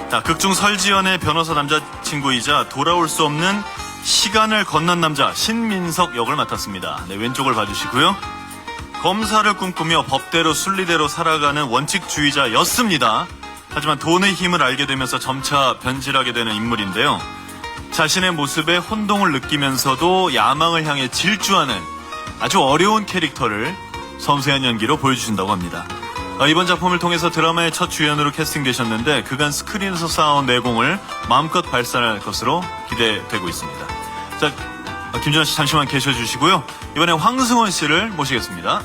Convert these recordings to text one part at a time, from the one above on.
자, 극중 설지현의 변호사 남자친구이자 돌아올 수 없는 시간을 건넌 남자 신민석 역을 맡았습니다. 네, 왼쪽을 봐주시고요. 검사를 꿈꾸며 법대로 순리대로 살아가는 원칙주의자였습니다. 하지만 돈의 힘을 알게 되면서 점차 변질하게 되는 인물인데요. 자신의 모습에 혼동을 느끼면서도 야망을 향해 질주하는 아주 어려운 캐릭터를 섬세한 연기로 보여주신다고 합니다. 이번 작품을 통해서 드라마의 첫 주연으로 캐스팅되셨는데 그간 스크린에서 쌓아온 내공을 마음껏 발산할 것으로 기대되고 있습니다. 자, 김준하 씨 잠시만 계셔주시고요. 이번에 황승원 씨를 모시겠습니다.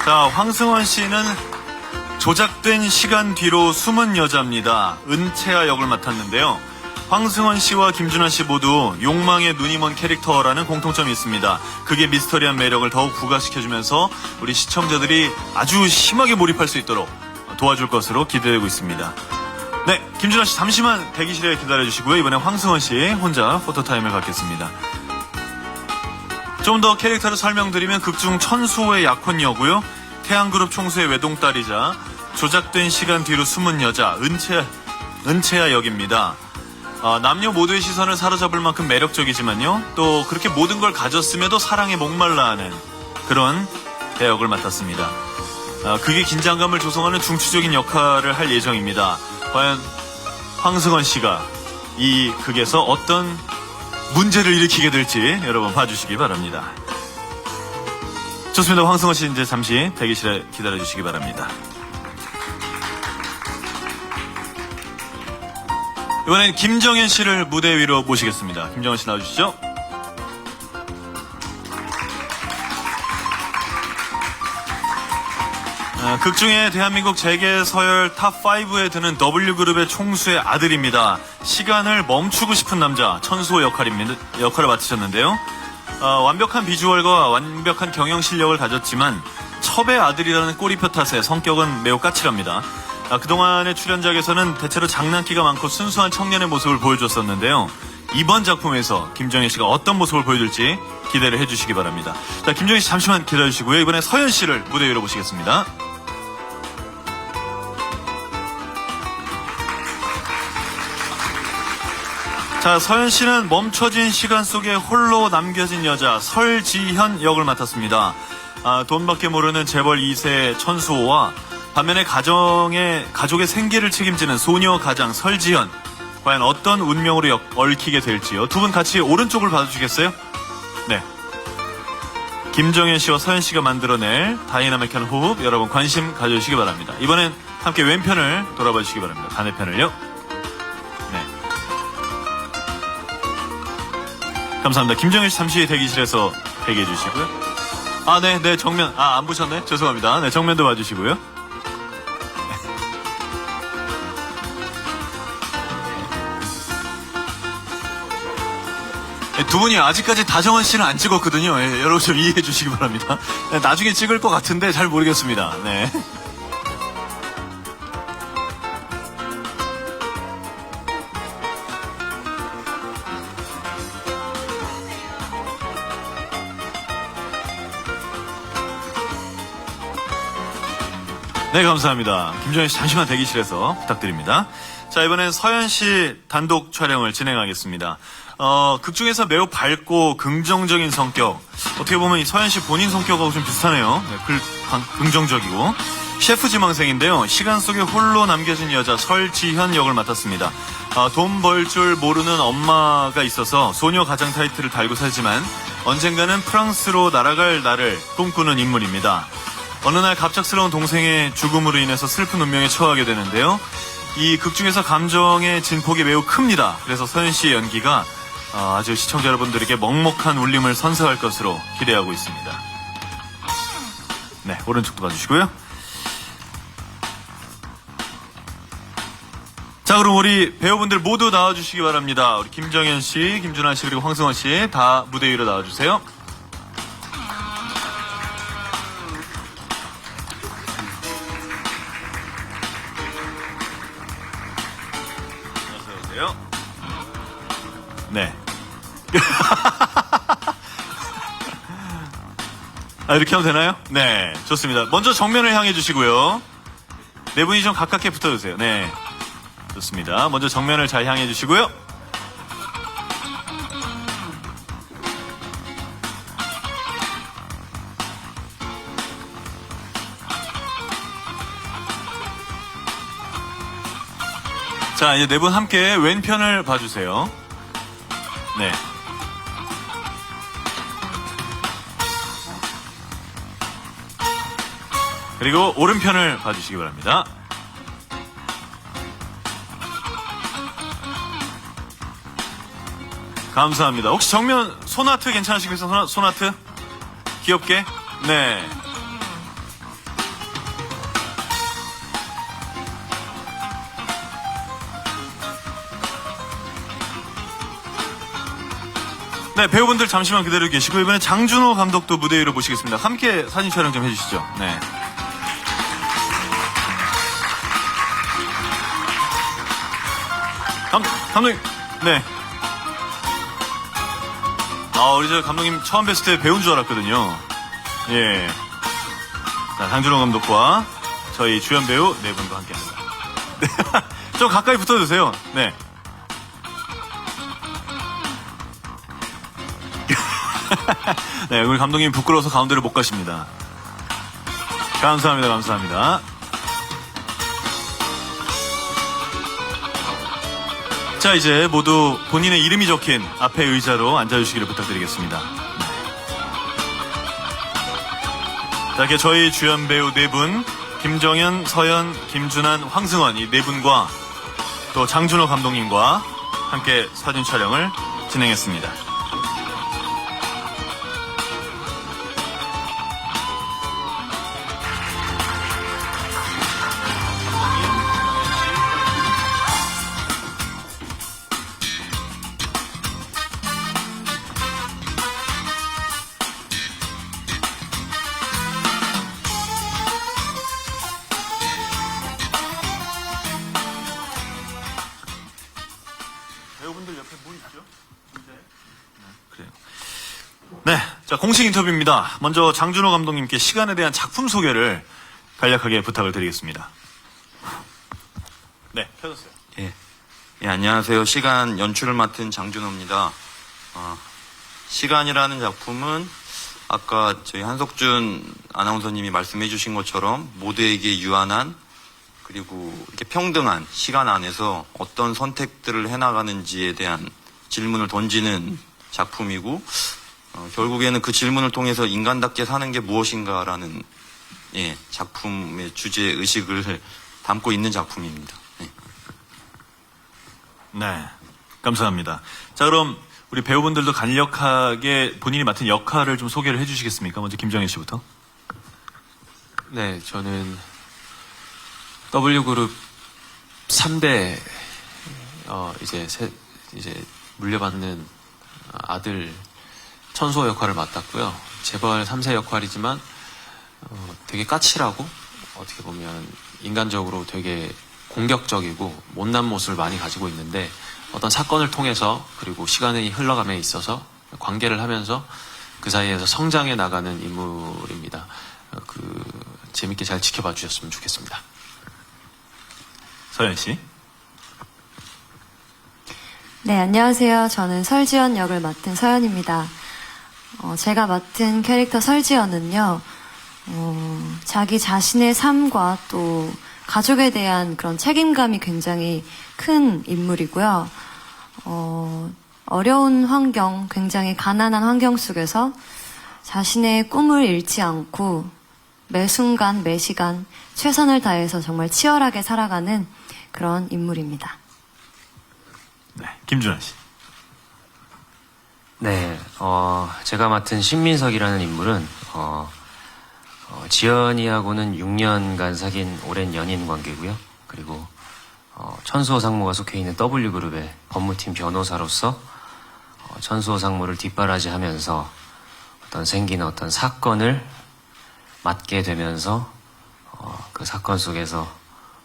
자, 황승원 씨는 조작된 시간 뒤로 숨은 여자입니다. 은채아 역을 맡았는데요. 황승원 씨와 김준하 씨 모두 욕망에 눈이 먼 캐릭터라는 공통점이 있습니다. 그게 미스터리한 매력을 더욱 부각시켜주면서 우리 시청자들이 아주 심하게 몰입할 수 있도록 도와줄 것으로 기대되고 있습니다. 네, 김준하 씨 잠시만 대기실에 기다려주시고요. 이번에 황승원 씨 혼자 포토타임을 갖겠습니다. 좀 더 캐릭터를 설명드리면 극중 천수호의 약혼녀고요. 태양그룹 총수의 외동딸이자 조작된 시간 뒤로 숨은 여자 은채아 역입니다. 남녀 모두의 시선을 사로잡을 만큼 매력적이지만요. 또 그렇게 모든 걸 가졌음에도 사랑에 목말라 하는 그런 배역을 맡았습니다. 그게 긴장감을 조성하는 중추적인 역할을 할 예정입니다. 과연 황승원 씨가 이 극에서 어떤 문제를 일으키게 될지 여러분 봐주시기 바랍니다. 좋습니다. 황승원 씨 이제 잠시 대기실에 기다려주시기 바랍니다. 이번엔 김정현 씨를 무대 위로 모시겠습니다. 김정현 씨 나와주시죠. 극중에 대한민국 재계 서열 탑5에 드는 W그룹의 총수의 아들입니다. 시간을 멈추고 싶은 남자 천수호 역할을 맡으셨는데요. 완벽한 비주얼과 완벽한 경영 실력을 가졌지만 첩의 아들이라는 꼬리표 탓에 성격은 매우 까칠합니다. 그동안의 출연작에서는 대체로 장난기가 많고 순수한 청년의 모습을 보여줬었는데요. 이번 작품에서 김정현 씨가 어떤 모습을 보여줄지 기대를 해주시기 바랍니다. 자, 김정현 씨 잠시만 기다려주시고요. 이번에 서현 씨를 무대 위로 모시겠습니다. 자, 서현 씨는 멈춰진 시간 속에 홀로 남겨진 여자 설지현 역을 맡았습니다. 돈밖에 모르는 재벌 2세 천수호와 반면에 가족의 생계를 책임지는 소녀 가장 설지현. 과연 어떤 운명으로 얽히게 될지요. 두 분 같이 오른쪽을 봐주시겠어요? 네. 김정현 씨와 서현 씨가 만들어낼 다이나믹한 호흡 여러분 관심 가져주시기 바랍니다. 이번엔 함께 왼편을 돌아봐 주시기 바랍니다. 반대편을요. 네. 감사합니다. 김정현 씨 잠시 대기실에서 대기해 주시고요. 네, 정면. 안 보셨네? 죄송합니다. 네, 정면도 봐주시고요. 두 분이 아직까지 다정한 씨는 안 찍었거든요. 여러분 좀 이해해 주시기 바랍니다. 나중에 찍을 것 같은데 잘 모르겠습니다. 네. 네, 감사합니다. 김정현 씨 잠시만 대기실에서 부탁드립니다. 자, 이번엔 서현 씨 단독 촬영을 진행하겠습니다. 극중에서 매우 밝고 긍정적인 성격. 어떻게 보면 이 서현 씨 본인 성격하고 좀 비슷하네요. 네, 긍정적이고. 셰프 지망생인데요. 시간 속에 홀로 남겨진 여자 설지현 역을 맡았습니다. 돈 벌 줄 모르는 엄마가 있어서 소녀 가장 타이틀을 달고 살지만 언젠가는 프랑스로 날아갈 날을 꿈꾸는 인물입니다. 어느 날 갑작스러운 동생의 죽음으로 인해서 슬픈 운명에 처하게 되는데요. 이 극중에서 감정의 진폭이 매우 큽니다. 그래서 서현 씨의 연기가 아주 시청자 여러분들에게 먹먹한 울림을 선사할 것으로 기대하고 있습니다. 네, 오른쪽도 봐주시고요. 자, 그럼 우리 배우분들 모두 나와주시기 바랍니다. 우리 김정현 씨, 김준하 씨, 그리고 황승원 씨 다 무대 위로 나와주세요. 어서오세요. 네. 아, 이렇게 하면 되나요? 네, 좋습니다. 먼저 정면을 향해 주시고요. 네 분이 좀 가깝게 붙어주세요. 네, 좋습니다. 먼저 정면을 잘 향해 주시고요. 자, 이제 네 분 함께 왼편을 봐주세요. 네. 그리고 오른편을 봐주시기 바랍니다. 감사합니다. 혹시 정면 손아트 괜찮으시겠어요? 손아트? 귀엽게? 네. 네, 배우분들 잠시만 기다리고 계시고 이번에 장준호 감독도 무대 위로 모시겠습니다. 함께 사진 촬영 좀 해주시죠. 네. 감독님, 네. 우리 저 감독님 처음 뵀을 때 배운 줄 알았거든요. 예. 자, 장준호 감독과 저희 주연 배우 네 분과 함께 합니다. 네. 좀 가까이 붙어주세요. 네. 네, 오늘 감독님 부끄러워서 가운데로 못 가십니다. 감사합니다, 감사합니다. 자, 이제 모두 본인의 이름이 적힌 앞에 의자로 앉아주시기를 부탁드리겠습니다. 자, 이렇게 저희 주연 배우 네 분, 김정현, 서연, 김준한, 황승원 이 네 분과 또 장준호 감독님과 함께 사진 촬영을 진행했습니다. 배우분들 옆에 뭐 있죠? 그래요. 네, 자 공식 인터뷰입니다. 먼저 장준호 감독님께 시간에 대한 작품 소개를 간략하게 부탁을 드리겠습니다. 네, 펴주세요. 예, 안녕하세요. 시간 연출을 맡은 장준호입니다. 시간이라는 작품은 아까 저희 한석준 아나운서님이 말씀해 주신 것처럼 모두에게 유한한 그리고 이렇게 평등한 시간 안에서 어떤 선택들을 해나가는지에 대한 질문을 던지는 작품이고 결국에는 그 질문을 통해서 인간답게 사는 게 무엇인가라는 작품의 주제 의식을 담고 있는 작품입니다. 네, 감사합니다. 자, 그럼 우리 배우분들도 간략하게 본인이 맡은 역할을 좀 소개를 해주시겠습니까? 먼저 김정현 씨부터. 네, 저는 W그룹 3대 이제 물려받는 아들 천수호 역할을 맡았고요. 재벌 3세 역할이지만 되게 까칠하고 어떻게 보면 인간적으로 되게 공격적이고 못난 모습을 많이 가지고 있는데 어떤 사건을 통해서 그리고 시간이 흘러감에 있어서 관계를 하면서 그 사이에서 성장해 나가는 인물입니다. 재밌게 잘 지켜봐 주셨으면 좋겠습니다. 서연 씨. 네, 안녕하세요. 저는 설지연 역을 맡은 서연입니다. 제가 맡은 캐릭터 설지연은요, 자기 자신의 삶과 또 가족에 대한 그런 책임감이 굉장히 큰 인물이고요. 어려운 환경, 굉장히 가난한 환경 속에서 자신의 꿈을 잃지 않고 매 순간, 매 시간 최선을 다해서 정말 치열하게 살아가는 그런 인물입니다. 네, 김준환 씨. 네, 제가 맡은 신민석이라는 인물은 지연이하고는 6년간 사귄 오랜 연인 관계고요. 그리고 천수호 상무가 속해 있는 W그룹의 법무팀 변호사로서 천수호 상무를 뒷바라지하면서 생기는 어떤 사건을 맡게 되면서 그 사건 속에서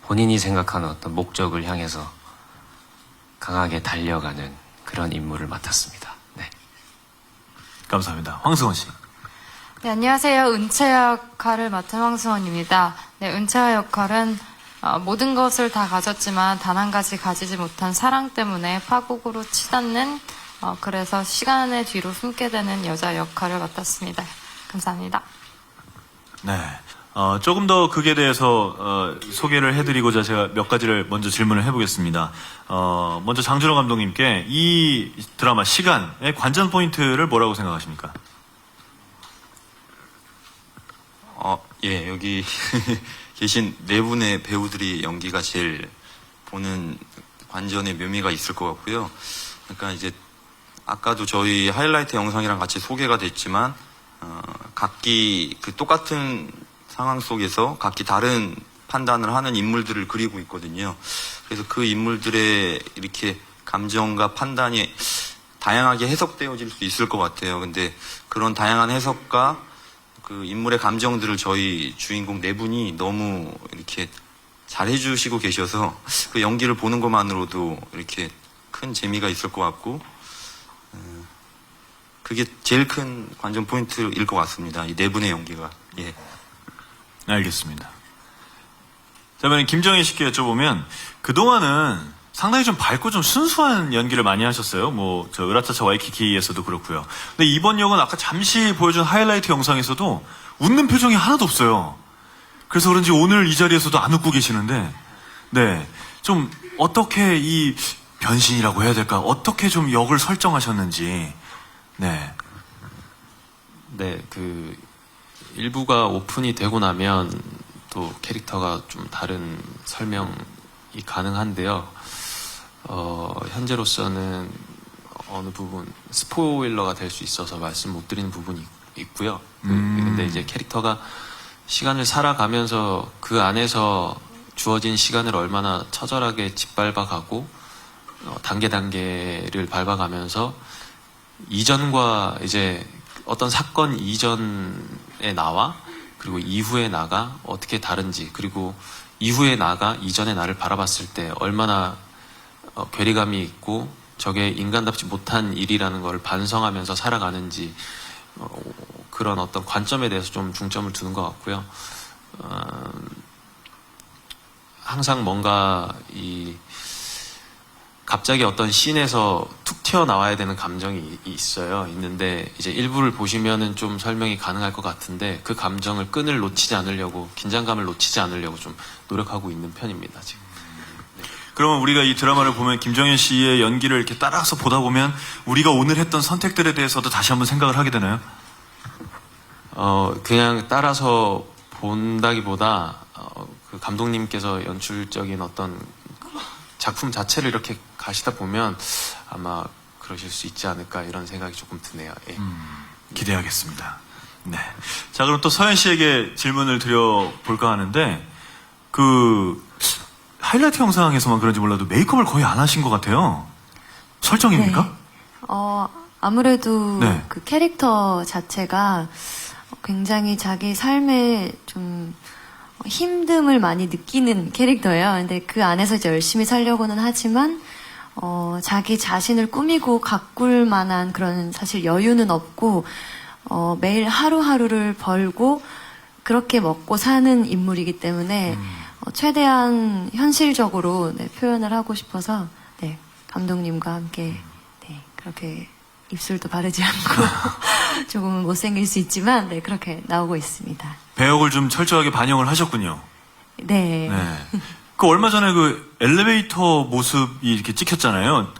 본인이 생각하는 어떤 목적을 향해서 강하게 달려가는 그런 인물을 맡았습니다. 네. 감사합니다. 황승원 씨. 네, 안녕하세요. 은채아 역할을 맡은 황수원입니다. 네, 은채아 역할은 모든 것을 다 가졌지만 단 한 가지 가지지 못한 사랑 때문에 파국으로 치닫는 그래서 시간의 뒤로 숨게 되는 여자 역할을 맡았습니다. 감사합니다. 네. 조금 더 극에 대해서 소개를 해드리고자 제가 몇 가지를 먼저 질문을 해보겠습니다. 먼저 장준호 감독님께 이 드라마 시간의 관전 포인트를 뭐라고 생각하십니까? 예, 여기 계신 네 분의 배우들이 연기가 제일 보는 관전의 묘미가 있을 것 같고요. 그러니까 이제 아까도 저희 하이라이트 영상이랑 같이 소개가 됐지만 각기 그 똑같은 상황 속에서 각기 다른 판단을 하는 인물들을 그리고 있거든요. 그래서 그 인물들의 이렇게 감정과 판단이 다양하게 해석되어질 수 있을 것 같아요. 근데 그런 다양한 해석과 그 인물의 감정들을 저희 주인공 네 분이 너무 이렇게 잘 해주시고 계셔서 그 연기를 보는 것만으로도 이렇게 큰 재미가 있을 것 같고 그게 제일 큰 관전 포인트일 것 같습니다. 이 네 분의 연기가. 예. 알겠습니다. 자, 이번엔 김정희 씨께 여쭤보면 그동안은 상당히 좀 밝고 좀 순수한 연기를 많이 하셨어요. 저 으라차차 와이키키에서도 그렇고요. 근데 이번 역은 아까 잠시 보여준 하이라이트 영상에서도 웃는 표정이 하나도 없어요. 그래서 그런지 오늘 이 자리에서도 안 웃고 계시는데, 네. 좀 어떻게 이 변신이라고 해야 될까? 어떻게 좀 역을 설정하셨는지, 네. 네, 그 일부가 오픈이 되고 나면 또 캐릭터가 좀 다른 설명이 가능한데요. 현재로서는 어느 부분 스포일러가 될 수 있어서 말씀 못 드리는 부분이 있고요. 근데 이제 캐릭터가 시간을 살아가면서 그 안에서 주어진 시간을 얼마나 처절하게 짓밟아가고 단계를 밟아가면서 이전과 이제 어떤 사건 이전의 나와 그리고 이후의 나가 어떻게 다른지, 그리고 이후의 나가 이전의 나를 바라봤을 때 얼마나 괴리감이 있고 저게 인간답지 못한 일이라는 걸 반성하면서 살아가는지, 그런 어떤 관점에 대해서 좀 중점을 두는 것 같고요. 항상 뭔가 갑자기 어떤 씬에서 툭 튀어나와야 되는 감정이 있는데 이제 일부를 보시면은 좀 설명이 가능할 것 같은데 그 감정을 끈을 놓치지 않으려고, 긴장감을 놓치지 않으려고 좀 노력하고 있는 편입니다, 지금. 그러면 우리가 이 드라마를 보면 김정현 씨의 연기를 이렇게 따라서 보다 보면 우리가 오늘 했던 선택들에 대해서도 다시 한번 생각을 하게 되나요? 그냥 따라서 본다기보다 그 감독님께서 연출적인 어떤 작품 자체를 이렇게 가시다 보면 아마 그러실 수 있지 않을까 이런 생각이 조금 드네요. 예. 기대하겠습니다. 네. 자, 그럼 또 서현 씨에게 질문을 드려볼까 하는데, 하이라이트 영상에서만 그런지 몰라도 메이크업을 거의 안 하신 것 같아요. 설정입니까? 네. 아무래도 네. 그 캐릭터 자체가 굉장히 자기 삶에 좀 힘듦을 많이 느끼는 캐릭터예요. 근데 그 안에서 이제 열심히 살려고는 하지만, 자기 자신을 꾸미고 가꿀 만한 그런 사실 여유는 없고, 매일 하루하루를 벌고, 그렇게 먹고 사는 인물이기 때문에, 최대한 현실적으로 표현을 하고 싶어서, 네, 감독님과 함께, 네, 그렇게 입술도 바르지 않고, 조금은 못생길 수 있지만, 네, 그렇게 나오고 있습니다. 배역을 좀 철저하게 반영을 하셨군요. 네. 네. 얼마 전에 엘리베이터 모습이 이렇게 찍혔잖아요.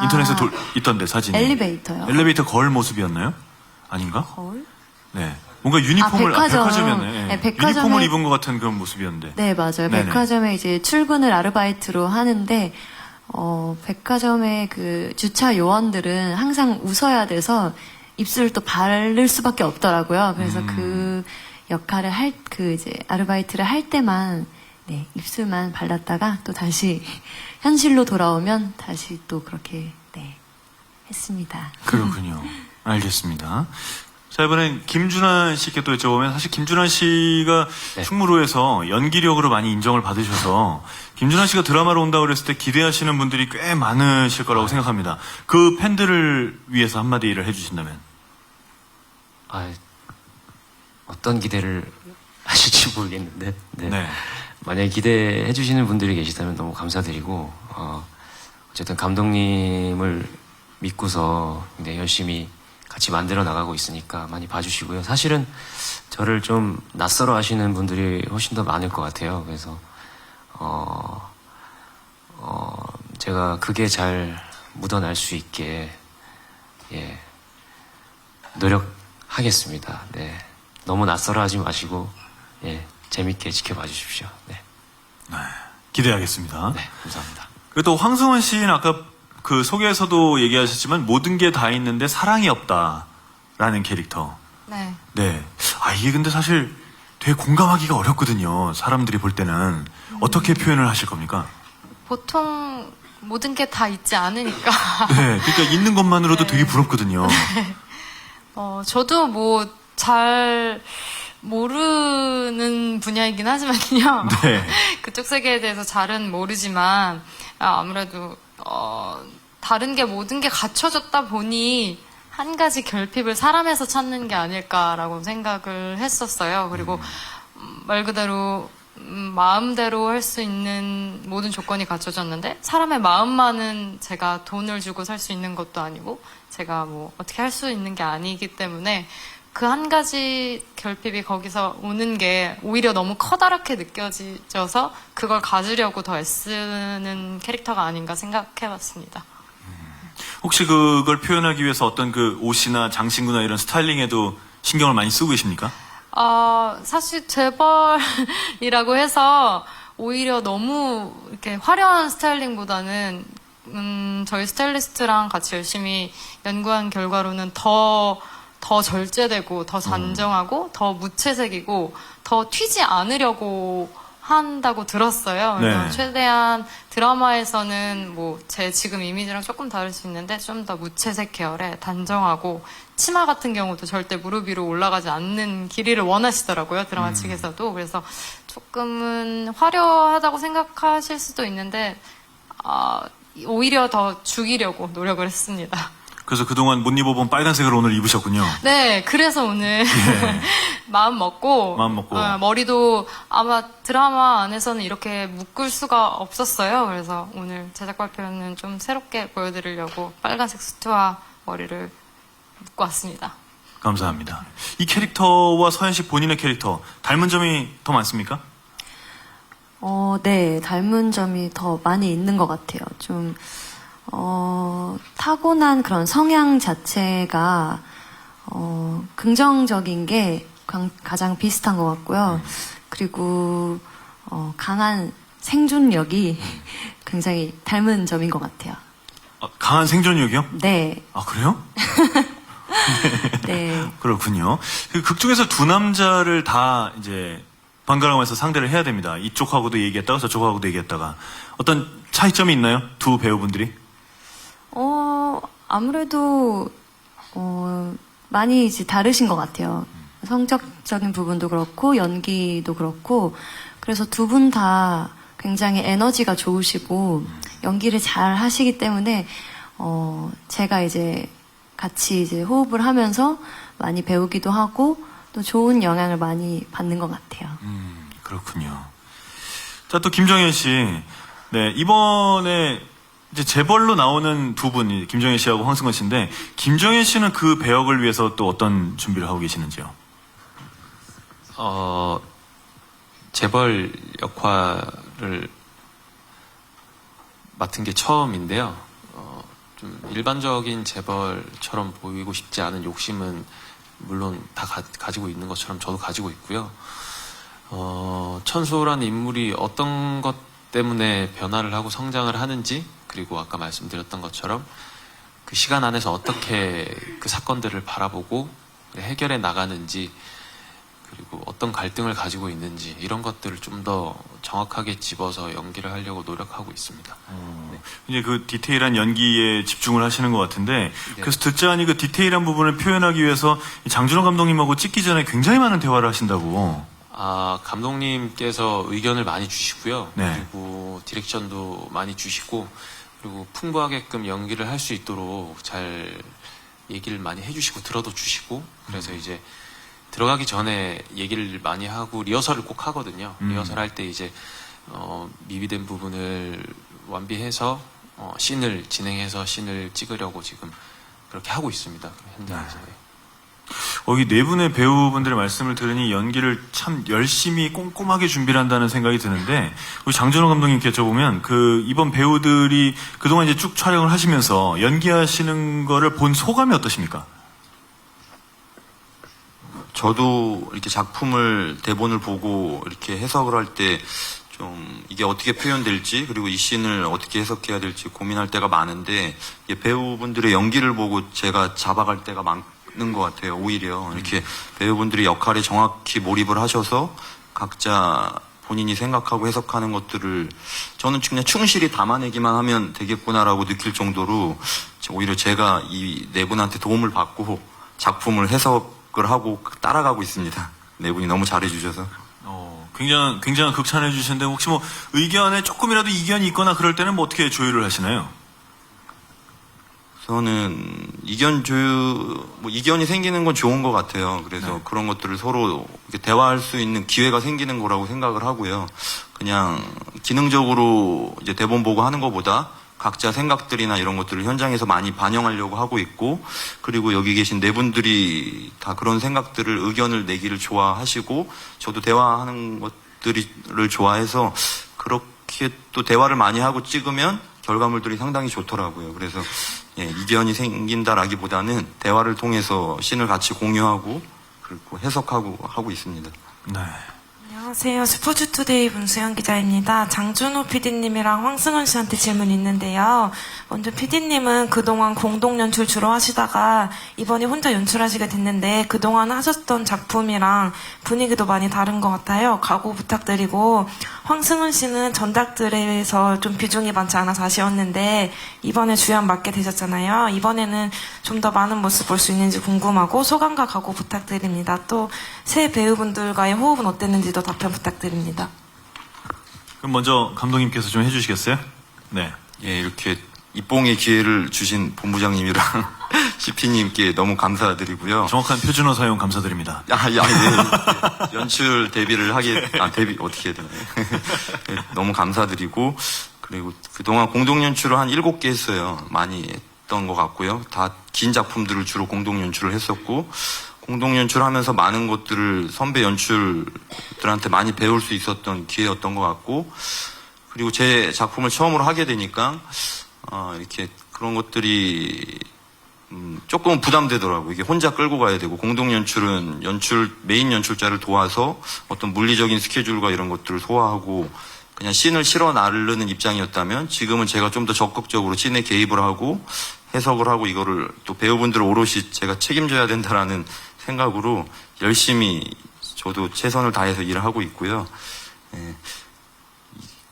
인터넷에 있던데, 사진이. 엘리베이터요? 엘리베이터 거울 모습이었나요? 아닌가? 거울? 네. 뭔가 유니폼을, 백화점이었네. 네, 백화점에- 유니폼을 입은 것 같은 그런 모습이었는데. 네, 맞아요. 네네. 백화점에 이제 출근을 아르바이트로 하는데, 백화점의 그 주차 요원들은 항상 웃어야 돼서 입술을 또 바를 수밖에 없더라고요. 그래서 그 역할을 이제 아르바이트를 할 때만, 네, 입술만 발랐다가 또 다시 현실로 돌아오면 다시 또 그렇게, 네, 했습니다. 그렇군요. 알겠습니다. 자, 이번엔 김준환 씨께 또 여쭤보면, 사실 김준환 씨가 네. 충무로에서 연기력으로 많이 인정을 받으셔서 김준환 씨가 드라마로 온다고 그랬을 때 기대하시는 분들이 꽤 많으실 거라고 생각합니다. 그 팬들을 위해서 한마디를 해주신다면. 어떤 기대를 하실지 모르겠는데, 네. 네. 만약에 기대해 주시는 분들이 계시다면 너무 감사드리고, 어쨌든 감독님을 믿고서 굉장히 열심히 같이 만들어 나가고 있으니까 많이 봐주시고요. 사실은 저를 좀 낯설어 하시는 분들이 훨씬 더 많을 것 같아요. 그래서, 제가 그게 잘 묻어날 수 있게, 예, 노력하겠습니다. 네. 너무 낯설어 하지 마시고, 예, 재밌게 지켜봐 주십시오. 네. 기대하겠습니다. 네, 감사합니다. 그리고 또 황승원 씨는 아까 그 소개에서도 얘기하셨지만 모든 게 다 있는데 사랑이 없다라는 캐릭터. 네. 네. 이게 근데 사실 되게 공감하기가 어렵거든요. 사람들이 볼 때는. 어떻게 표현을 하실 겁니까? 보통 모든 게 다 있지 않으니까. 네. 그러니까 있는 것만으로도 네. 되게 부럽거든요. 저도 뭐 잘 모르는 분야이긴 하지만요. 네. 그쪽 세계에 대해서 잘은 모르지만 아무래도 다른 게 모든 게 갖춰졌다 보니 한 가지 결핍을 사람에서 찾는 게 아닐까라고 생각을 했었어요. 그리고 말 그대로 마음대로 할 수 있는 모든 조건이 갖춰졌는데 사람의 마음만은 제가 돈을 주고 살 수 있는 것도 아니고 제가 뭐 어떻게 할 수 있는 게 아니기 때문에 그 한 가지 결핍이 거기서 오는 게 오히려 너무 커다랗게 느껴져서 그걸 가지려고 더 애쓰는 캐릭터가 아닌가 생각해봤습니다. 혹시 그걸 표현하기 위해서 어떤 그 옷이나 장신구나 이런 스타일링에도 신경을 많이 쓰고 계십니까? 사실 재벌이라고 해서 오히려 너무 이렇게 화려한 스타일링보다는 저희 스타일리스트랑 같이 열심히 연구한 결과로는 더 절제되고 더 잔정하고 더 무채색이고 더 튀지 않으려고 한다고 들었어요. 그래서 네. 최대한 드라마에서는 뭐 제 지금 이미지랑 조금 다를 수 있는데 좀 더 무채색 계열에 단정하고 치마 같은 경우도 절대 무릎 위로 올라가지 않는 길이를 원하시더라고요. 드라마 측에서도. 그래서 조금은 화려하다고 생각하실 수도 있는데 오히려 더 죽이려고 노력을 했습니다. 그래서 그동안 못 입어본 빨간색을 오늘 입으셨군요. 네, 그래서 오늘 마음 먹고 머리도 아마 드라마 안에서는 이렇게 묶을 수가 없었어요. 그래서 오늘 제작 발표는 좀 새롭게 보여드리려고 빨간색 수트와 머리를 묶고 왔습니다. 감사합니다. 이 캐릭터와 서현 씨 본인의 캐릭터 닮은 점이 더 많습니까? 네, 닮은 점이 더 많이 있는 것 같아요. 좀 타고난 그런 성향 자체가 긍정적인 게 가장 비슷한 것 같고요. 그리고 강한 생존력이 굉장히 닮은 점인 것 같아요. 강한 생존력이요? 네, 그래요? 네. 그렇군요. 그 극 중에서 두 남자를 다 이제 번갈아가면서 상대를 해야 됩니다. 이쪽하고도 얘기했다가 저쪽하고도 얘기했다가 어떤 차이점이 있나요? 두 배우분들이? 아무래도 많이 이제 다르신 것 같아요. 성적적인 부분도 그렇고 연기도 그렇고 그래서 두 분 다 굉장히 에너지가 좋으시고 연기를 잘 하시기 때문에 제가 이제 같이 이제 호흡을 하면서 많이 배우기도 하고 또 좋은 영향을 많이 받는 것 같아요. 그렇군요. 자, 또 김정현 씨. 네, 이번에 이제 재벌로 나오는 두 분, 김정현 씨하고 황승건 씨인데, 김정현 씨는 그 배역을 위해서 또 어떤 준비를 하고 계시는지요? 재벌 역할을 맡은 게 처음인데요. 좀 일반적인 재벌처럼 보이고 싶지 않은 욕심은 물론 다 가지고 있는 것처럼 저도 가지고 있고요. 천수라는 인물이 어떤 것 때문에 변화를 하고 성장을 하는지, 그리고 아까 말씀드렸던 것처럼 그 시간 안에서 어떻게 그 사건들을 바라보고 해결해 나가는지, 그리고 어떤 갈등을 가지고 있는지, 이런 것들을 좀 더 정확하게 집어서 연기를 하려고 노력하고 있습니다. 네. 이제 그 디테일한 연기에 집중을 하시는 것 같은데, 네. 그래서 듣자니 그 디테일한 부분을 표현하기 위해서 장준호 감독님하고 찍기 전에 굉장히 많은 대화를 하신다고. 감독님께서 의견을 많이 주시고요. 네. 그리고 디렉션도 많이 주시고, 그리고 풍부하게끔 연기를 할 수 있도록 잘 얘기를 많이 해주시고 들어도 주시고, 그래서 이제 들어가기 전에 얘기를 많이 하고 리허설을 꼭 하거든요. 리허설 할 때 이제 미비된 부분을 완비해서 씬을 진행해서 씬을 찍으려고 지금 그렇게 하고 있습니다. 현장에서. 이 네 분의 배우분들의 말씀을 들으니 연기를 참 열심히 꼼꼼하게 준비를 한다는 생각이 드는데, 우리 장준호 감독님께 여쭤보면, 이번 배우들이 그동안 이제 쭉 촬영을 하시면서 연기하시는 거를 본 소감이 어떠십니까? 저도 이렇게 작품을, 대본을 보고 이렇게 해석을 할 때 좀 이게 어떻게 표현될지, 그리고 이 씬을 어떻게 해석해야 될지 고민할 때가 많은데, 이게 배우분들의 연기를 보고 제가 잡아갈 때가 많은 것 같아요. 오히려 이렇게 배우분들이 역할에 정확히 몰입을 하셔서 각자 본인이 생각하고 해석하는 것들을 저는 그냥 충실히 담아내기만 하면 되겠구나라고 느낄 정도로 오히려 제가 이 네 분한테 도움을 받고 작품을 해석을 하고 따라가고 있습니다. 네 분이 너무 잘해주셔서. 굉장한 극찬해 주시는데, 혹시 뭐 의견에 조금이라도 이견이 있거나 그럴 때는 뭐 어떻게 조율을 하시나요? 저는 이견이 생기는 건 좋은 것 같아요. 그래서 그런 것들을 서로 이렇게 대화할 수 있는 기회가 생기는 거라고 생각을 하고요. 그냥 기능적으로 이제 대본 보고 하는 것보다 각자 생각들이나 이런 것들을 현장에서 많이 반영하려고 하고 있고, 그리고 여기 계신 네 분들이 다 그런 생각들을, 의견을 내기를 좋아하시고, 저도 대화하는 것들을 좋아해서 그렇게 또 대화를 많이 하고 찍으면 결과물들이 상당히 좋더라고요. 그래서 이견이 생긴다라기보다는 대화를 통해서 씬을 같이 공유하고 그리고 해석하고 하고 있습니다. 네. 안녕하세요. 스포츠투데이 문수영 기자입니다. 장준호 PD님이랑 황승원 씨한테 질문이 있는데요. 먼저 PD님은 그동안 공동 연출 주로 하시다가 이번에 혼자 연출하시게 됐는데, 그동안 하셨던 작품이랑 분위기도 많이 다른 것 같아요. 각오 부탁드리고, 황승원 씨는 전작들에서 좀 비중이 많지 않아서 아쉬웠는데 이번에 주연 맡게 되셨잖아요. 이번에는 좀 더 많은 모습 볼 수 있는지 궁금하고 소감과 각오 부탁드립니다. 또 새 배우분들과의 호흡은 어땠는지도 답변 부탁드립니다. 그럼 먼저 감독님께서 좀 해주시겠어요? 네. 이렇게 입봉의 기회를 주신 본부장님이랑 CP님께 너무 감사드리고요. 정확한 표준어 사용 감사드립니다. 연출 데뷔를 데뷔 어떻게 해야 되나요? 너무 감사드리고, 그리고 그동안 공동 연출을 한 7개 했어요. 많이 했던 것 같고요. 다 긴 작품들을 주로 공동 연출을 했었고, 공동 연출하면서 많은 것들을 선배 연출들한테 많이 배울 수 있었던 기회였던 것 같고, 그리고 제 작품을 처음으로 하게 되니까 이렇게 그런 것들이 조금 부담되더라고요. 이게 혼자 끌고 가야 되고, 공동 연출은 메인 연출자를 도와서 어떤 물리적인 스케줄과 이런 것들을 소화하고 그냥 씬을 실어 나르는 입장이었다면, 지금은 제가 좀 더 적극적으로 씬에 개입을 하고 해석을 하고 이거를 또 배우분들을 오롯이 제가 책임져야 된다라는 생각으로 열심히 저도 최선을 다해서 일을 하고 있고요.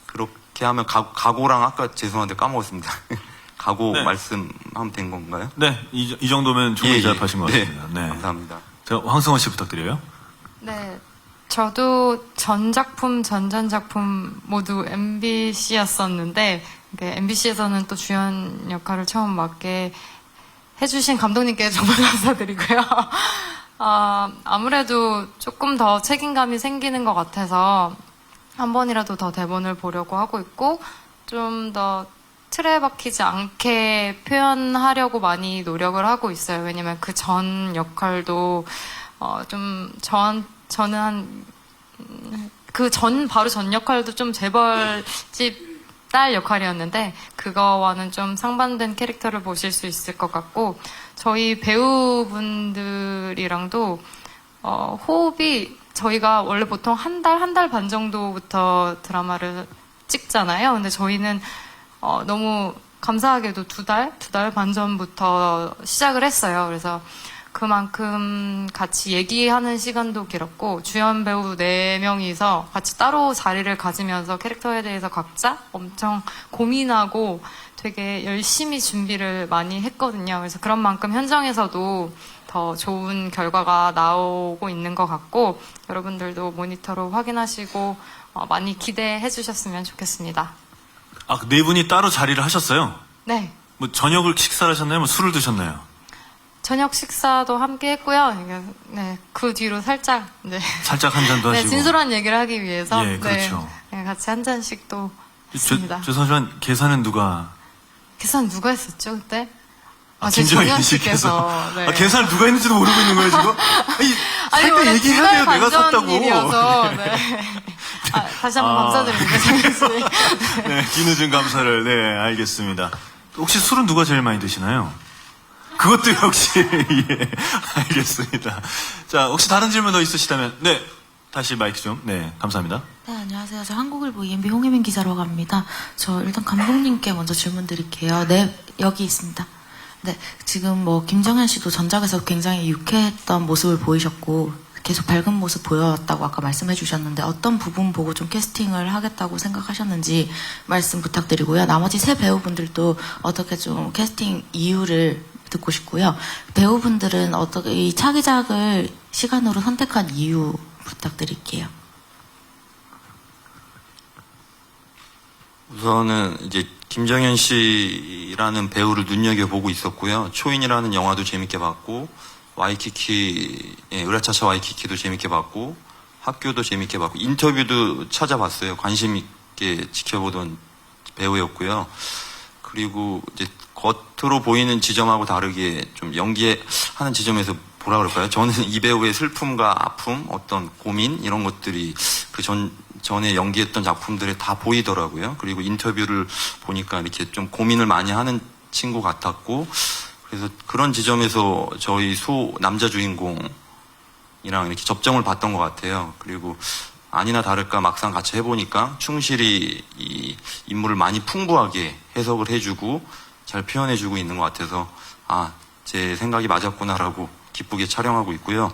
그렇게 하면 각오랑 아까 죄송한데 까먹었습니다. 각오 네. 말씀하면 된 건가요? 네, 이 정도면 충분히 대답하신 것 같습니다. 네. 감사합니다. 자, 황승원 씨 부탁드려요. 네. 저도 전 작품, 전전 작품 모두 MBC였었는데, MBC에서는 또 주연 역할을 처음 맡게 해주신 감독님께 정말 감사드리고요. 아무래도 조금 더 책임감이 생기는 것 같아서 한 번이라도 더 대본을 보려고 하고 있고, 좀 더 틀에 박히지 않게 표현하려고 많이 노력을 하고 있어요. 왜냐면 그 전 역할도 저는 바로 전 역할도 좀 재벌집 딸 역할이었는데, 그거와는 좀 상반된 캐릭터를 보실 수 있을 것 같고, 저희 배우분들이랑도 호흡이, 저희가 원래 보통 한 달 반 정도부터 드라마를 찍잖아요. 근데 저희는 너무 감사하게도 두 달 반 전부터 시작을 했어요. 그래서 그만큼 같이 얘기하는 시간도 길었고, 주연 배우 4명이서 같이 따로 자리를 가지면서 캐릭터에 대해서 각자 엄청 고민하고 되게 열심히 준비를 많이 했거든요. 그래서 그런 만큼 현장에서도 더 좋은 결과가 나오고 있는 것 같고, 여러분들도 모니터로 확인하시고 많이 기대해 주셨으면 좋겠습니다. 네 분이 따로 자리를 하셨어요? 네. 뭐 저녁을 식사를 하셨나요? 뭐 술을 드셨나요? 저녁 식사도 함께 했고요. 네, 그 뒤로 살짝, 네. 살짝 한 잔도 네, 하시고. 진솔한 얘기를 하기 위해서. 예, 그렇죠. 네, 같이 한 잔씩 또 했습니다. 죄송하지만 계산은 누가? 계산 누가 했었죠, 그때? 김정희 정현 씨께서. 네. 계산을 누가 했는지도 모르고 있는 거예요, 지금? 아니, 살 원래 때 얘기해야 돼요, 내가 반전 샀다고. 일이어서, 네. 다시 한번 감사드립니다, 정현 씨. 네, 뒤늦은 감사를, 네, 알겠습니다. 혹시 술은 누가 제일 많이 드시나요? 그것도 역시, 예, 알겠습니다. 자, 혹시 다른 질문 더 있으시다면, 네, 다시 마이크 좀, 네, 감사합니다. 네, 안녕하세요. 저 한국일보 EMB 홍혜민 기자라고 합니다. 저 일단 감독님께 먼저 질문 드릴게요. 네, 여기 있습니다. 네, 지금 뭐 김정현 씨도 전작에서 굉장히 유쾌했던 모습을 보이셨고 계속 밝은 모습 보여왔다고 아까 말씀해 주셨는데 어떤 부분 보고 좀 캐스팅을 하겠다고 생각하셨는지 말씀 부탁드리고요. 나머지 세 배우분들도 어떻게 좀 캐스팅 이유를 듣고 싶고요. 배우분들은 어떻게 이 차기작을 시간으로 선택한 이유 부탁드릴게요. 우선은 이제 김정현 씨라는 배우를 눈여겨보고 있었고요. 초인이라는 영화도 재밌게 봤고, 와이키키, 으라차차 와이키키도 재밌게 봤고, 학교도 재밌게 봤고, 인터뷰도 찾아봤어요. 관심 있게 지켜보던 배우였고요. 그리고 이제 겉으로 보이는 지점하고 다르게 좀 연기하는 지점에서 뭐라 그럴까요? 저는 이 배우의 슬픔과 아픔, 어떤 고민, 이런 것들이 그 전에 연기했던 작품들에 다 보이더라고요. 그리고 인터뷰를 보니까 이렇게 좀 고민을 많이 하는 친구 같았고, 그래서 그런 지점에서 저희 남자 주인공이랑 이렇게 접점을 봤던 것 같아요. 그리고 아니나 다를까 막상 같이 해보니까 충실히 이 인물을 많이 풍부하게 해석을 해주고 잘 표현해주고 있는 것 같아서 제 생각이 맞았구나라고 기쁘게 촬영하고 있고요.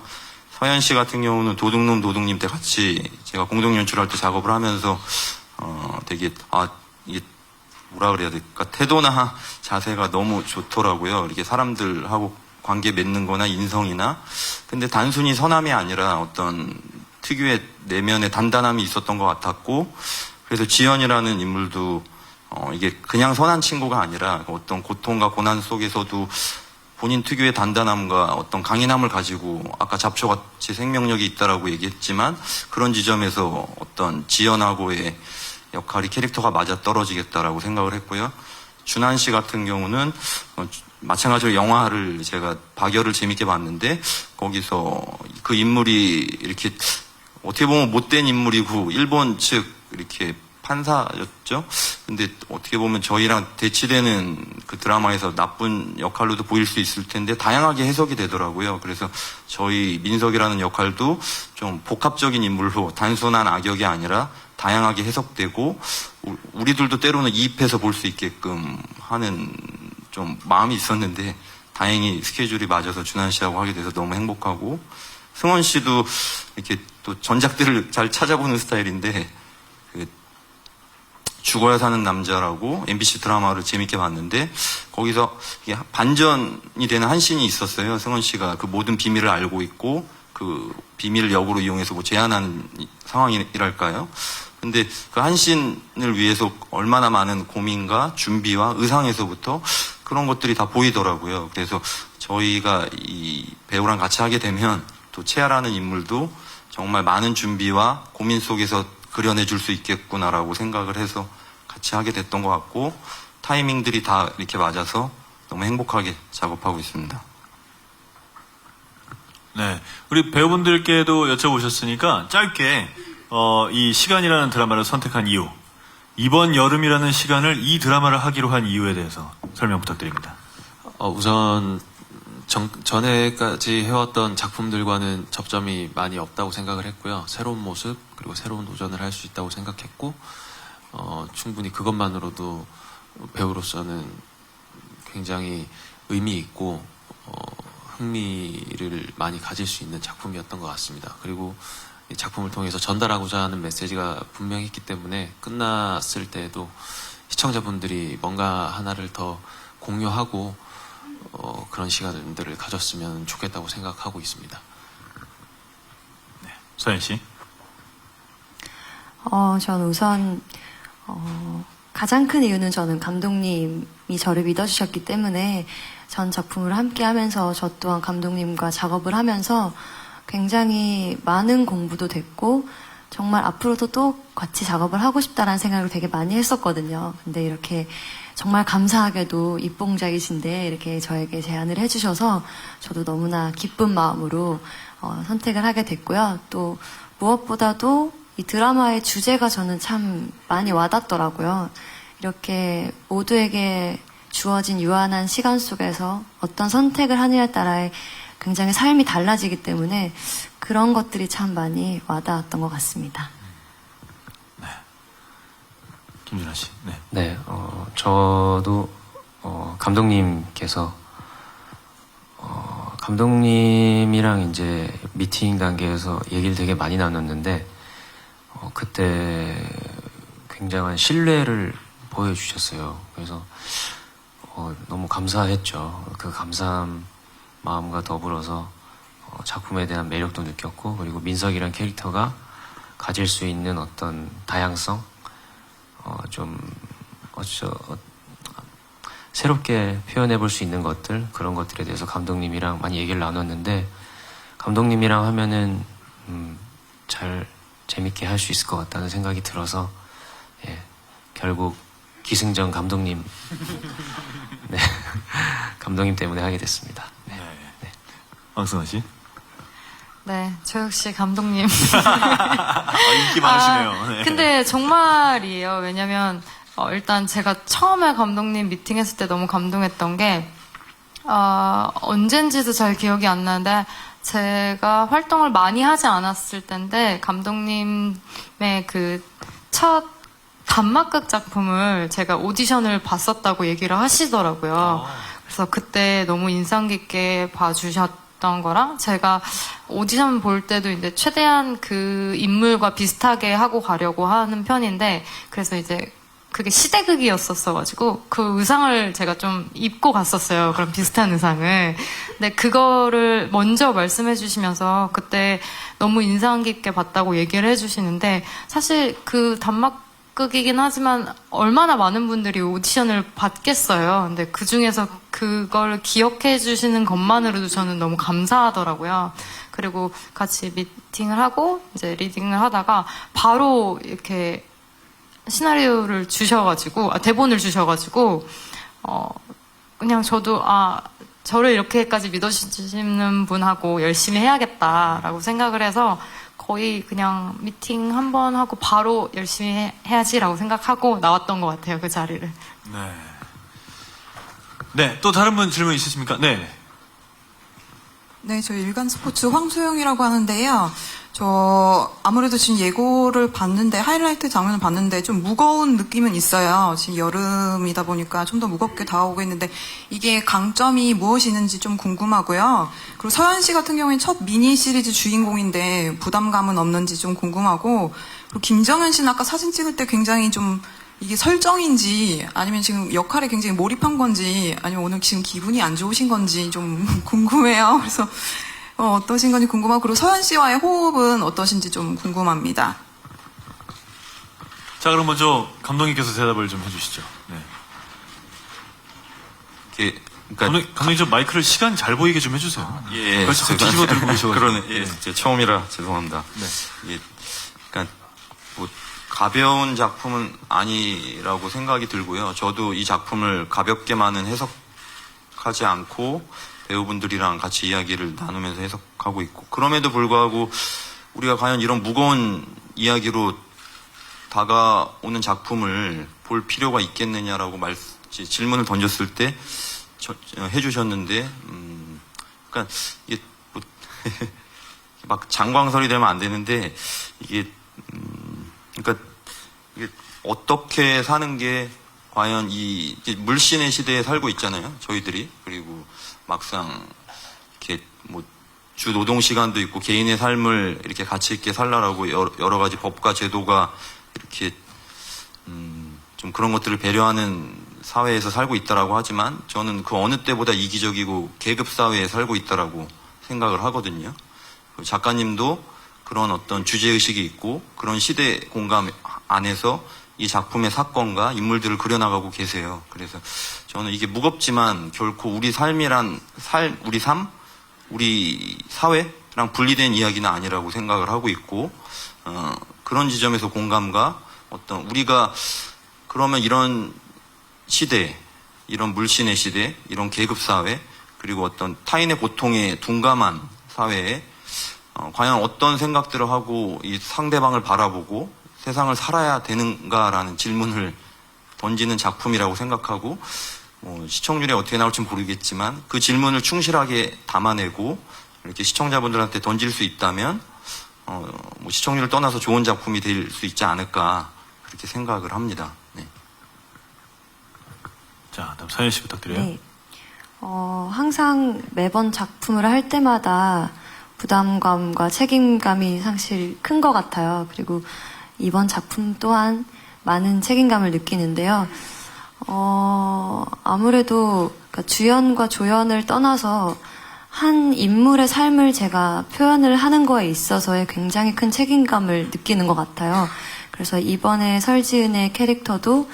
서현 씨 같은 경우는 도둑님 때 같이 제가 공동 연출할 때 작업을 하면서 되게 이게 뭐라 그래야 될까, 태도나 자세가 너무 좋더라고요. 이렇게 사람들하고 관계 맺는 거나 인성이나. 근데 단순히 선함이 아니라 어떤 특유의 내면의 단단함이 있었던 것 같았고, 그래서 지연이라는 인물도 이게 그냥 선한 친구가 아니라 어떤 고통과 고난 속에서도 본인 특유의 단단함과 어떤 강인함을 가지고, 아까 잡초같이 생명력이 있다라고 얘기했지만 그런 지점에서 어떤 지연하고의 역할이 캐릭터가 맞아 떨어지겠다라고 생각을 했고요. 준한 씨 같은 경우는 마찬가지로 영화를 제가 박열을 재밌게 봤는데, 거기서 그 인물이 이렇게 어떻게 보면 못된 인물이고 일본 측 이렇게 판사였죠. 근데 어떻게 보면 저희랑 대치되는 그 드라마에서 나쁜 역할로도 보일 수 있을 텐데 다양하게 해석이 되더라고요. 그래서 저희 민석이라는 역할도 좀 복합적인 인물로 단순한 악역이 아니라 다양하게 해석되고, 우리들도 때로는 이입해서 볼 수 있게끔 하는 좀 마음이 있었는데 다행히 스케줄이 맞아서 준한 씨하고 하게 돼서 너무 행복하고, 승원 씨도 이렇게 또 전작들을 잘 찾아보는 스타일인데, 죽어야 사는 남자라고 MBC 드라마를 재밌게 봤는데 거기서 이게 반전이 되는 한 씬이 있었어요. 승원 씨가 그 모든 비밀을 알고 있고 그 비밀을 역으로 이용해서 뭐 제안한 상황이랄까요. 근데 그 한 씬을 위해서 얼마나 많은 고민과 준비와 의상에서부터 그런 것들이 다 보이더라고요. 그래서 저희가 이 배우랑 같이 하게 되면 또 채아라는 인물도 정말 많은 준비와 고민 속에서 그려내줄 수 있겠구나라고 생각을 해서 같이 하게 됐던 것 같고, 타이밍들이 다 이렇게 맞아서 너무 행복하게 작업하고 있습니다. 네, 우리 배우분들께도 여쭤보셨으니까 짧게 이 시간이라는 드라마를 선택한 이유, 이번 여름이라는 시간을 이 드라마를 하기로 한 이유에 대해서 설명 부탁드립니다. 우선 전에까지 해왔던 작품들과는 접점이 많이 없다고 생각을 했고요. 새로운 모습 그리고 새로운 도전을 할 수 있다고 생각했고, 충분히 그것만으로도 배우로서는 굉장히 의미 있고 흥미를 많이 가질 수 있는 작품이었던 것 같습니다. 그리고 이 작품을 통해서 전달하고자 하는 메시지가 분명히 있기 때문에 끝났을 때에도 시청자분들이 뭔가 하나를 더 공유하고 그런 시간들을 가졌으면 좋겠다고 생각하고 있습니다. 네, 서현 씨. 전 우선 가장 큰 이유는 저는 감독님이 저를 믿어주셨기 때문에 전 작품을 함께 하면서 저 또한 감독님과 작업을 하면서 굉장히 많은 공부도 됐고 정말 앞으로도 또 같이 작업을 하고 싶다라는 생각을 되게 많이 했었거든요. 근데 이렇게 정말 감사하게도 입봉작이신데 이렇게 저에게 제안을 해주셔서 저도 너무나 기쁜 마음으로 선택을 하게 됐고요. 또 무엇보다도 이 드라마의 주제가 저는 참 많이 와닿더라고요. 이렇게 모두에게 주어진 유한한 시간 속에서 어떤 선택을 하느냐에 따라 굉장히 삶이 달라지기 때문에 그런 것들이 참 많이 와닿았던 것 같습니다. 김준하 씨. 네. 네, 저도 감독님께서 감독님이랑 이제 미팅 단계에서 얘기를 되게 많이 나눴는데 그때 굉장한 신뢰를 보여주셨어요. 그래서 너무 감사했죠. 그 감사한 마음과 더불어서 작품에 대한 매력도 느꼈고, 그리고 민석이란 캐릭터가 가질 수 있는 어떤 다양성, 새롭게 표현해 볼 수 있는 것들, 그런 것들에 대해서 감독님이랑 많이 얘기를 나눴는데, 감독님이랑 하면은 잘 재밌게 할 수 있을 것 같다는 생각이 들어서, 예, 결국 기승전 감독님 네, 감독님 때문에 하게 됐습니다. 네. 네. 황승원 씨. 네, 저 역시 감독님. 인기 많으시네요. 네. 근데 정말이에요. 왜냐면 일단 제가 처음에 감독님 미팅했을 때 너무 감동했던 게 언젠지도 잘 기억이 안 나는데 제가 활동을 많이 하지 않았을 텐데 감독님의 그 첫 단막극 작품을 제가 오디션을 봤었다고 얘기를 하시더라고요. 그래서 그때 너무 인상 깊게 봐주셨던 거랑 제가 오디션 볼 때도 이제 최대한 그 인물과 비슷하게 하고 가려고 하는 편인데 그래서 이제 그게 시대극이었었어가지고 그 의상을 제가 좀 입고 갔었어요. 그런 비슷한 의상을. 근데 그거를 먼저 말씀해 주시면서 그때 너무 인상 깊게 봤다고 얘기를 해주시는데 사실 그 단막극이긴 하지만 얼마나 많은 분들이 오디션을 받겠어요. 근데 그 중에서 그걸 기억해 주시는 것만으로도 저는 너무 감사하더라고요. 그리고 같이 미팅을 하고 이제 리딩을 하다가 바로 이렇게 시나리오를 주셔가지고, 대본을 주셔가지고, 그냥 저도, 저를 이렇게까지 믿어주시는 분하고 열심히 해야겠다라고 생각을 해서 거의 그냥 미팅 한 번 하고 바로 열심히 해야지라고 생각하고 나왔던 것 같아요, 그 자리를. 네. 네, 또 다른 분 질문 있으십니까? 네. 네, 저 일간 스포츠 황소영이라고 하는데요. 저 아무래도 지금 예고를 봤는데 하이라이트 장면을 봤는데 좀 무거운 느낌은 있어요. 지금 여름이다 보니까 좀 더 무겁게 다가오고 있는데 이게 강점이 무엇이 있는지 좀 궁금하고요. 그리고 서현 씨 같은 경우에 첫 미니 시리즈 주인공인데 부담감은 없는지 좀 궁금하고, 그리고 김정현 씨는 아까 사진 찍을 때 굉장히 좀 이게 설정인지 아니면 지금 역할에 굉장히 몰입한 건지 아니면 오늘 지금 기분이 안 좋으신 건지 좀 궁금해요. 그래서 어떠신 건지 궁금하고, 그리고 서현 씨와의 호흡은 어떠신지 좀 궁금합니다. 자, 그럼 먼저 감독님께서 대답을 좀 해주시죠. 네. 감독님 좀 마이크를 시간 잘 보이게 좀 해주세요. 예. 그걸 자꾸 뒤집어 들고 계셔가지고. 그러네. 예. 제가 처음이라 죄송합니다. 네. 예. 그러니까 뭐 가벼운 작품은 아니라고 생각이 들고요. 저도 이 작품을 가볍게만은 해석하지 않고 배우분들이랑 같이 이야기를 나누면서 해석하고 있고, 그럼에도 불구하고 우리가 과연 이런 무거운 이야기로 다가오는 작품을 볼 필요가 있겠느냐라고 질문을 던졌을 때 해주셨는데, 그러니까 이게 뭐 막 장광설이 되면 안 되는데 이게 그러니까 이게 어떻게 사는 게 과연 이 물씬의 시대에 살고 있잖아요, 저희들이. 그리고 막상 이렇게 뭐 주 노동 시간도 있고 개인의 삶을 이렇게 가치 있게 살라라고 여러 가지 법과 제도가 이렇게 좀 그런 것들을 배려하는 사회에서 살고 있다라고 하지만 저는 그 어느 때보다 이기적이고 계급 사회에 살고 있다라고 생각을 하거든요. 작가님도 그런 어떤 주제 의식이 있고 그런 시대 공감 안에서 이 작품의 사건과 인물들을 그려나가고 계세요. 그래서 저는 이게 무겁지만 결코 우리 삶이란 우리 삶, 우리 사회랑 분리된 이야기는 아니라고 생각을 하고 있고, 그런 지점에서 공감과 어떤 우리가 그러면 이런 시대, 이런 물신의 시대, 이런 계급 사회, 그리고 어떤 타인의 고통에 둔감한 사회에 과연 어떤 생각들을 하고 이 상대방을 바라보고 세상을 살아야 되는가라는 질문을 던지는 작품이라고 생각하고, 시청률이 어떻게 나올지 모르겠지만 그 질문을 충실하게 담아내고 이렇게 시청자분들한테 던질 수 있다면 시청률을 떠나서 좋은 작품이 될 수 있지 않을까 그렇게 생각을 합니다. 네. 자, 다음 서현 씨 부탁드려요. 네. 항상 매번 작품을 할 때마다 부담감과 책임감이 사실 큰 것 같아요. 그리고 이번 작품 또한 많은 책임감을 느끼는데요. 아무래도 그러니까 주연과 조연을 떠나서 한 인물의 삶을 제가 표현을 하는 거에 있어서의 굉장히 큰 책임감을 느끼는 것 같아요. 그래서 이번에 설지은의 캐릭터도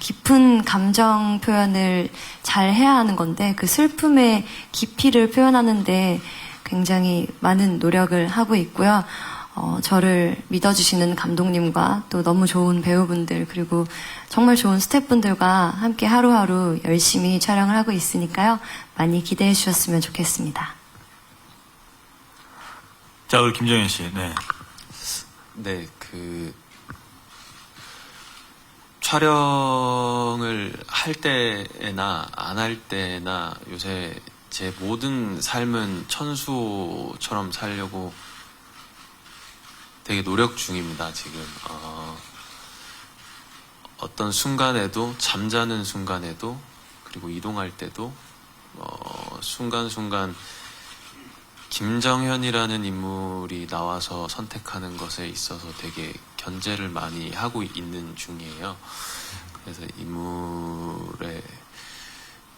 깊은 감정 표현을 잘 해야 하는 건데 그 슬픔의 깊이를 표현하는데 굉장히 많은 노력을 하고 있고요. 저를 믿어주시는 감독님과 또 너무 좋은 배우분들 그리고 정말 좋은 스태프분들과 함께 하루하루 열심히 촬영을 하고 있으니까요. 많이 기대해 주셨으면 좋겠습니다. 자, 우리 김정현 씨. 네. 네, 촬영을 할 때나 안 할 때나 요새 제 모든 삶은 천수처럼 살려고 되게 노력 중입니다, 지금. 어떤 순간에도, 잠자는 순간에도, 그리고 이동할 때도, 순간순간 김정현이라는 인물이 나와서 선택하는 것에 있어서 되게 견제를 많이 하고 있는 중이에요. 그래서 인물에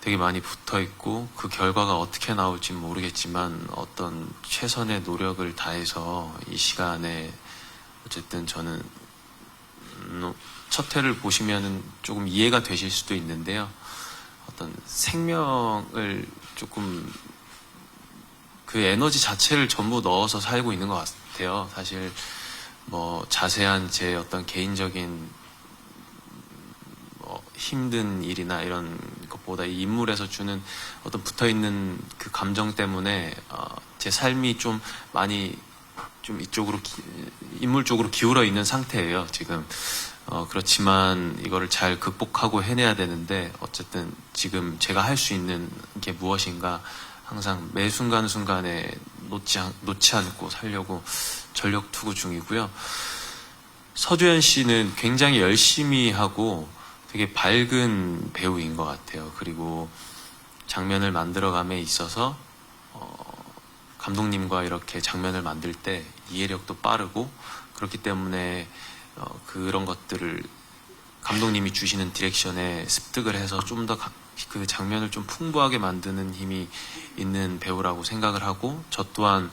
되게 많이 붙어 있고 그 결과가 어떻게 나올지 모르겠지만 어떤 최선의 노력을 다해서 이 시간에 어쨌든 저는 첫 회를 보시면은 조금 이해가 되실 수도 있는데요. 어떤 생명을 조금 그 에너지 자체를 전부 넣어서 살고 있는 것 같아요. 사실 자세한 제 어떤 개인적인 힘든 일이나 이런 것보다 이 인물에서 주는 어떤 붙어있는 그 감정 때문에 제 삶이 좀 많이 좀 이쪽으로 인물 쪽으로 기울어 있는 상태예요 지금. 그렇지만 이거를 잘 극복하고 해내야 되는데 어쨌든 지금 제가 할 수 있는 게 무엇인가 항상 매 순간순간에 놓지 않고 살려고 전력 투구 중이고요. 서주현 씨는 굉장히 열심히 하고 되게 밝은 배우인 것 같아요. 그리고 장면을 만들어감에 있어서 감독님과 이렇게 장면을 만들 때 이해력도 빠르고 그렇기 때문에 그런 것들을 감독님이 주시는 디렉션에 습득을 해서 좀 더 그 장면을 좀 풍부하게 만드는 힘이 있는 배우라고 생각을 하고 저 또한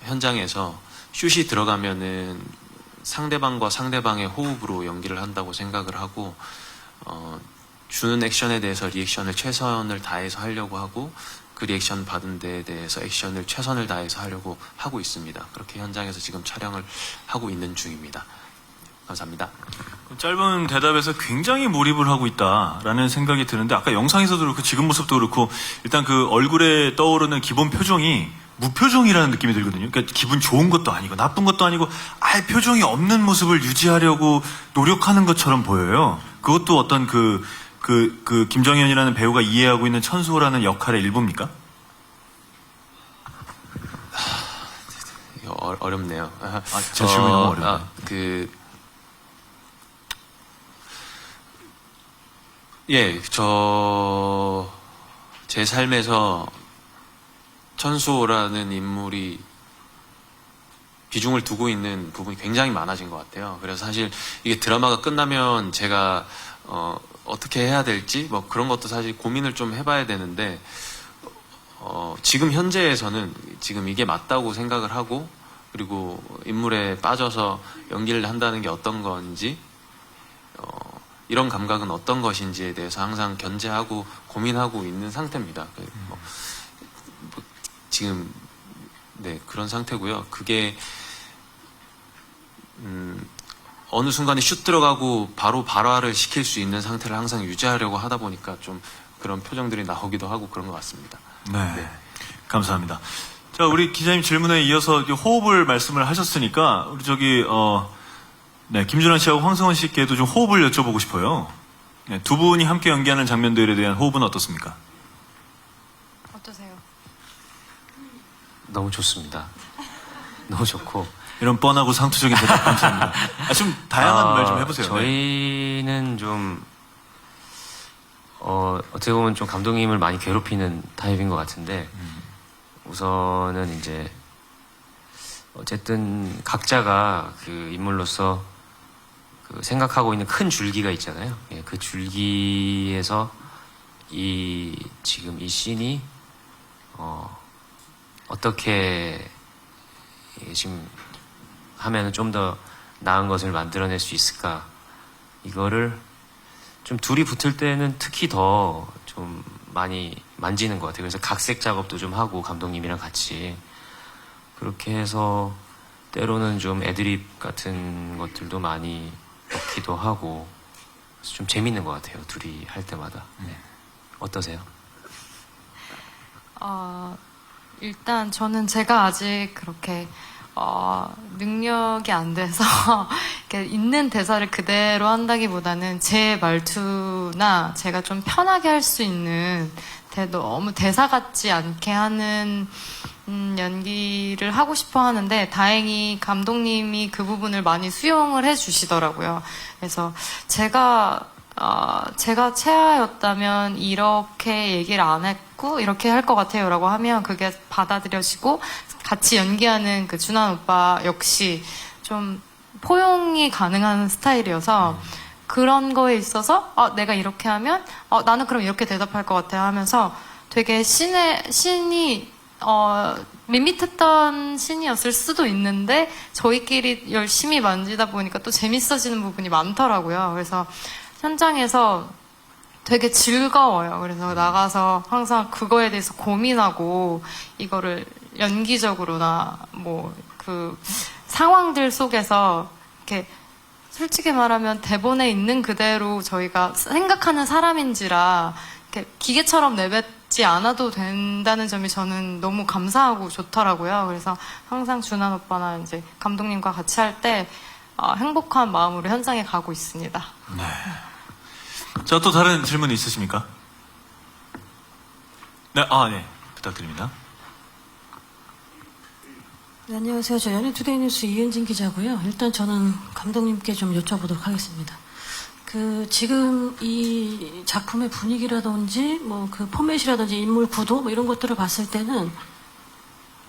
현장에서 슛이 들어가면은 상대방과 상대방의 호흡으로 연기를 한다고 생각을 하고 주는 액션에 대해서 리액션을 최선을 다해서 하려고 하고 그 리액션 받은 데에 대해서 액션을 최선을 다해서 하려고 하고 있습니다. 그렇게 현장에서 지금 촬영을 하고 있는 중입니다. 감사합니다. 짧은 대답에서 굉장히 몰입을 하고 있다라는 생각이 드는데 아까 영상에서도 그렇고 지금 모습도 그렇고 일단 그 얼굴에 떠오르는 기본 표정이 무표정이라는 느낌이 들거든요. 그러니까 기분 좋은 것도 아니고 나쁜 것도 아니고 아예 표정이 없는 모습을 유지하려고 노력하는 것처럼 보여요. 그것도 어떤 그 김정현이라는 배우가 이해하고 있는 천수호라는 역할의 일부입니까? 이거 어렵네요. 제 질문이 너무 어렵네요. 제 삶에서 천수호라는 인물이 비중을 두고 있는 부분이 굉장히 많아진 것 같아요. 그래서 사실 이게 드라마가 끝나면 제가 어떻게 해야 될지 그런 것도 사실 고민을 좀 해봐야 되는데 지금 현재에서는 지금 이게 맞다고 생각을 하고 그리고 인물에 빠져서 연기를 한다는 게 어떤 건지, 이런 감각은 어떤 것인지에 대해서 항상 견제하고 고민하고 있는 상태입니다. 지금 네, 그런 상태고요. 그게 어느 순간에 슛 들어가고 바로 발화를 시킬 수 있는 상태를 항상 유지하려고 하다 보니까 좀 그런 표정들이 나오기도 하고 그런 것 같습니다. 네. 감사합니다. 자, 우리 기자님 질문에 이어서 호흡을 말씀을 하셨으니까 우리 네, 김준환 씨하고 황승원 씨께도 좀 호흡을 여쭤보고 싶어요. 네, 두 분이 함께 연기하는 장면들에 대한 호흡은 어떻습니까? 어떠세요? 너무 좋습니다. 너무 좋고. 이런 뻔하고 상투적인 대답 감사합니다. 좀 다양한 말 좀 해보세요. 네. 저희는 좀 어떻게 보면 좀 감독님을 많이 괴롭히는 타입인 것 같은데 우선은 이제 어쨌든 각자가 그 인물로서 그 생각하고 있는 큰 줄기가 있잖아요. 예, 그 줄기에서 지금 이 씬이 어떻게 지금 하면은 좀 더 나은 것을 만들어낼 수 있을까? 이거를 좀 둘이 붙을 때는 특히 더 좀 많이 만지는 것 같아요. 그래서 각색 작업도 좀 하고 감독님이랑 같이 그렇게 해서 때로는 좀 애드립 같은 것들도 많이 넣기도 하고 그래서 좀 재밌는 것 같아요. 둘이 할 때마다. 네. 어떠세요? 일단 저는 제가 아직 그렇게 능력이 안 돼서 이렇게 있는 대사를 그대로 한다기보다는 제 말투나 제가 좀 편하게 할 수 있는 너무 대사 같지 않게 하는 연기를 하고 싶어 하는데 다행히 감독님이 그 부분을 많이 수용을 해주시더라고요. 그래서 제가 채아였다면 이렇게 얘기를 안 했고 이렇게 할 것 같아요 라고 하면 그게 받아들여지고 같이 연기하는 그 준환 오빠 역시 좀 포용이 가능한 스타일이어서 그런 거에 있어서 내가 이렇게 하면 나는 그럼 이렇게 대답할 것 같아 하면서 되게 신이 밋밋했던 신이었을 수도 있는데 저희끼리 열심히 만지다 보니까 또 재밌어지는 부분이 많더라고요. 그래서 현장에서 되게 즐거워요. 그래서 나가서 항상 그거에 대해서 고민하고 이거를 연기적으로나 그 상황들 속에서 이렇게 솔직히 말하면 대본에 있는 그대로 저희가 생각하는 사람인지라 이렇게 기계처럼 내뱉지 않아도 된다는 점이 저는 너무 감사하고 좋더라고요. 그래서 항상 준환 오빠나 이제 감독님과 같이 할 때 행복한 마음으로 현장에 가고 있습니다. 네. 자, 또 다른 질문 있으십니까? 네, 네. 부탁드립니다. 네, 안녕하세요. 저 연예투데이뉴스 이은진 기자고요. 일단 저는 감독님께 좀 여쭤보도록 하겠습니다. 지금 이 작품의 분위기라든지 그 포맷이라든지 인물 구도 이런 것들을 봤을 때는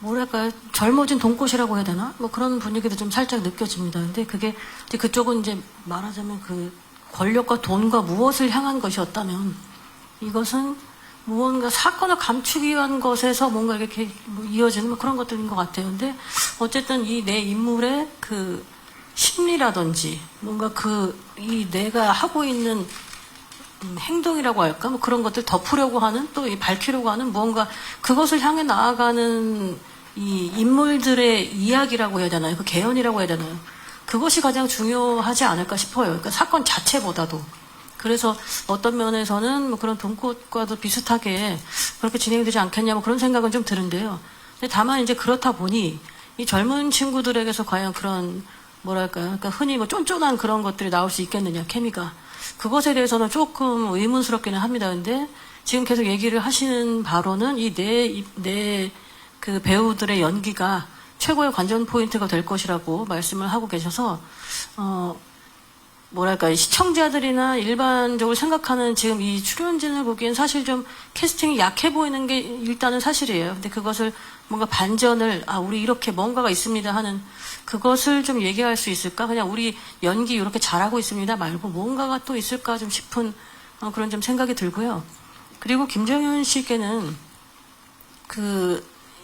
뭐랄까요, 젊어진 돈꽃이라고 해야 되나? 그런 분위기도 좀 살짝 느껴집니다. 근데 그게 이제 그쪽은 이제 말하자면 권력과 돈과 무엇을 향한 것이었다면 이것은 무언가 사건을 감추기 위한 것에서 뭔가 이렇게 이어지는 그런 것들인 것 같아요. 근데 어쨌든 이 내 인물의 그 심리라든지 뭔가 이 내가 하고 있는 행동이라고 할까? 그런 것들 덮으려고 하는 또 밝히려고 하는 무언가 그것을 향해 나아가는 이 인물들의 이야기라고 해야 되나요? 그 개연이라고 해야 되나요? 그것이 가장 중요하지 않을까 싶어요. 그러니까 사건 자체보다도. 그래서 어떤 면에서는 그런 돈꽃과도 비슷하게 그렇게 진행되지 않겠냐 그런 생각은 좀 드는데요. 근데 다만 이제 그렇다 보니 이 젊은 친구들에게서 과연 그런 뭐랄까요? 그러니까 흔히 쫀쫀한 그런 것들이 나올 수 있겠느냐, 케미가. 그것에 대해서는 조금 의문스럽기는 합니다. 근데 지금 계속 얘기를 하시는 바로는 내 그 배우들의 연기가 최고의 관전 포인트가 될 것이라고 말씀을 하고 계셔서, 뭐랄까, 시청자들이나 일반적으로 생각하는 지금 이 출연진을 보기엔 사실 좀 캐스팅이 약해 보이는 게 일단은 사실이에요. 근데 그것을 뭔가 반전을, 우리 이렇게 뭔가가 있습니다 하는 그것을 좀 얘기할 수 있을까? 그냥 우리 연기 이렇게 잘하고 있습니다 말고 뭔가가 또 있을까 좀 싶은 그런 좀 생각이 들고요. 그리고 김정현 씨께는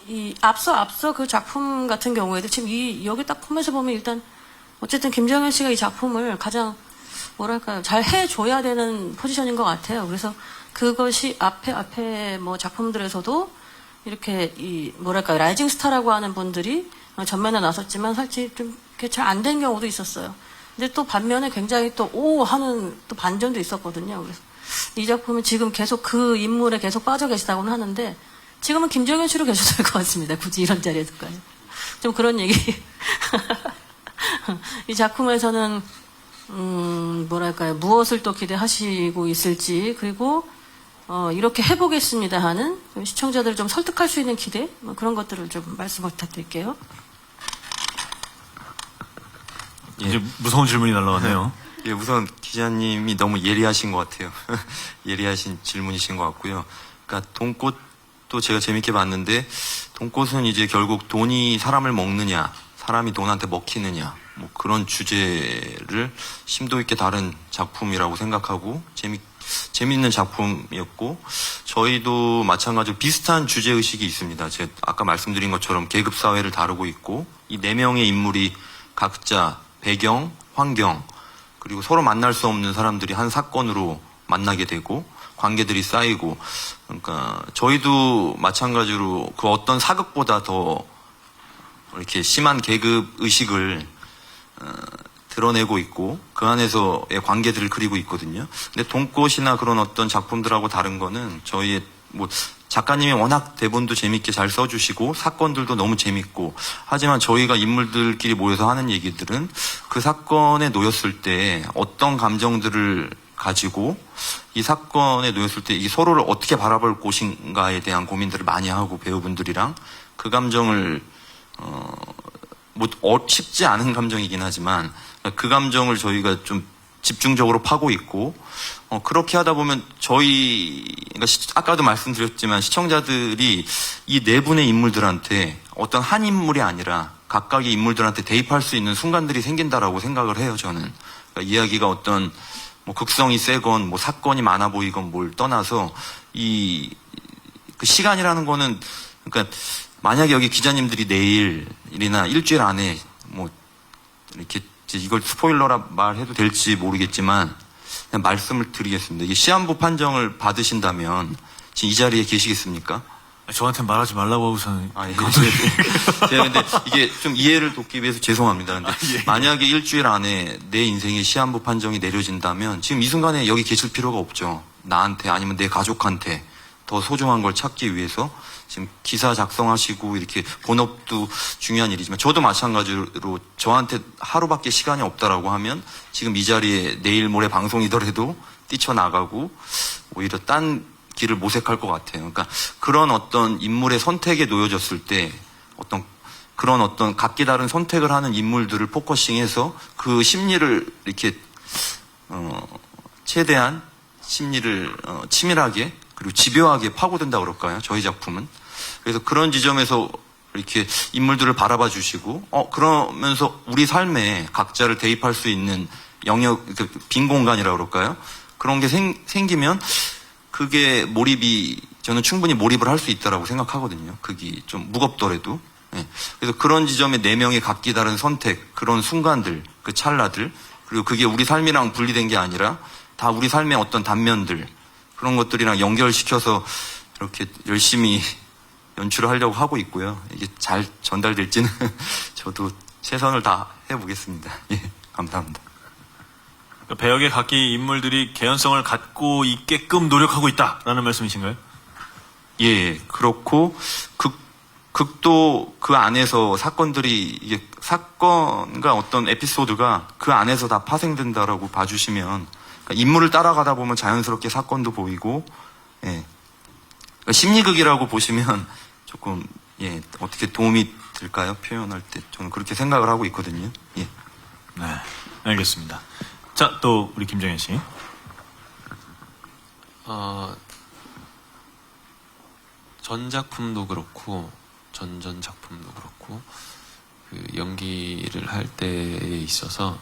이 앞서 그 작품 같은 경우에도 지금 여기 딱 포맷을 보면 일단 어쨌든 김정현 씨가 이 작품을 가장 뭐랄까요 잘 해줘야 되는 포지션인 것 같아요. 그래서 그것이 앞에 뭐 작품들에서도 이렇게 이 뭐랄까요 라이징 스타라고 하는 분들이 전면에 나섰지만 사실 좀 잘 안 된 경우도 있었어요. 근데 또 반면에 굉장히 또 오 하는 또 반전도 있었거든요. 그래서 이 작품은 지금 계속 그 인물에 계속 빠져 계시다고는 하는데 지금은 김정현 씨로 계셔도 될 것 같습니다. 굳이 이런 자리에서까지. 좀 그런 얘기. 이 작품에서는 뭐랄까요 무엇을 또 기대하시고 있을지 그리고 이렇게 해보겠습니다 하는 시청자들을 좀 설득할 수 있는 기대 뭐 그런 것들을 좀 말씀 부탁드릴게요. 이제 무서운 질문이 날라왔네요. 예, 우선 기자님이 너무 예리하신 것 같아요. 예리하신 질문이신 것 같고요. 그러니까 돈꽃도 제가 재밌게 봤는데 돈꽃은 이제 결국 돈이 사람을 먹느냐, 사람이 돈한테 먹히느냐, 뭐 그런 주제를 심도 있게 다룬 작품이라고 생각하고 재밌는 작품이었고 저희도 마찬가지로 비슷한 주제 의식이 있습니다. 제가 아까 말씀드린 것처럼 계급 사회를 다루고 있고 이 4명의 인물이 각자 배경, 환경 그리고 서로 만날 수 없는 사람들이 한 사건으로 만나게 되고 관계들이 쌓이고 그러니까 저희도 마찬가지로 그 어떤 사극보다 더 이렇게 심한 계급 의식을 드러내고 있고 그 안에서의 관계들을 그리고 있거든요. 근데 돈꽃이나 그런 어떤 작품들하고 다른 거는 저희의 뭐 작가님이 워낙 대본도 재밌게 잘 써주시고 사건들도 너무 재밌고 하지만 저희가 인물들끼리 모여서 하는 얘기들은 그 사건에 놓였을 때 어떤 감정들을 가지고 이 사건에 놓였을 때 이 서로를 어떻게 바라볼 것인가에 대한 고민들을 많이 하고 배우분들이랑 그 감정을 쉽지 않은 감정이긴 하지만 그 감정을 저희가 좀 집중적으로 파고 있고 그렇게 하다 보면 그러니까 아까도 말씀드렸지만 시청자들이 이 4분의 인물들한테 어떤 한 인물이 아니라 각각의 인물들한테 대입할 수 있는 순간들이 생긴다라고 생각을 해요. 저는 그러니까 이야기가 어떤 뭐 극성이 세건 뭐 사건이 많아 보이건 뭘 떠나서 그 시간이라는 거는 그러니까 만약에 여기 기자님들이 내일이나 일주일 안에 뭐 이렇게 이걸 스포일러라 말해도 될지 모르겠지만 그냥 말씀을 드리겠습니다. 이게 시한부 판정을 받으신다면 지금 이 자리에 계시겠습니까? 저한테 말하지 말라고 하고서는. 제가 근데 이게 좀 이해를 돕기 위해서 죄송합니다. 근데 만약에 일주일 안에 내 인생의 시한부 판정이 내려진다면 지금 이 순간에 여기 계실 필요가 없죠. 나한테 아니면 내 가족한테 더 소중한 걸 찾기 위해서 지금 기사 작성하시고 이렇게 본업도 중요한 일이지만 저도 마찬가지로 저한테 하루밖에 시간이 없다라고 하면 지금 이 자리에 내일 모레 방송이더라도 뛰쳐나가고 오히려 딴 길을 모색할 것 같아요. 그러니까 그런 어떤 인물의 선택에 놓여졌을 때 그런 어떤 각기 다른 선택을 하는 인물들을 포커싱해서 그 심리를 이렇게 최대한 심리를 치밀하게 그리고 집요하게 파고든다 그럴까요? 저희 작품은. 그래서 그런 지점에서 이렇게 인물들을 바라봐 주시고 그러면서 우리 삶에 각자를 대입할 수 있는 영역, 빈 공간이라고 그럴까요? 그런 게 생기면 그게 저는 충분히 몰입을 할 수 있다라고 생각하거든요. 그게 좀 무겁더라도. 네. 그래서 그런 지점에 4명의 각기 다른 선택, 그런 순간들, 그 찰나들, 그리고 그게 우리 삶이랑 분리된 게 아니라 다 우리 삶의 어떤 단면들, 그런 것들이랑 연결시켜서 이렇게 열심히 연출을 하려고 하고 있고요. 이게 잘 전달될지는 저도 최선을 다 해보겠습니다. 예, 감사합니다. 그러니까 배역의 각기 인물들이 개연성을 갖고 있게끔 노력하고 있다라는 말씀이신가요? 예, 그렇고 극도 그 안에서 사건들이 이게 사건과 어떤 에피소드가 그 안에서 다 파생된다라고 봐주시면 그러니까 인물을 따라가다 보면 자연스럽게 사건도 보이고 예. 그러니까 심리극이라고 보시면 조금 어떻게 도움이 될까요? 표현할 때 저는 그렇게 생각을 하고 있거든요. 예. 네, 알겠습니다. 자, 또 우리 김정현 씨. 전 작품도 그렇고 전전 작품도 그렇고 그 연기를 할 때에 있어서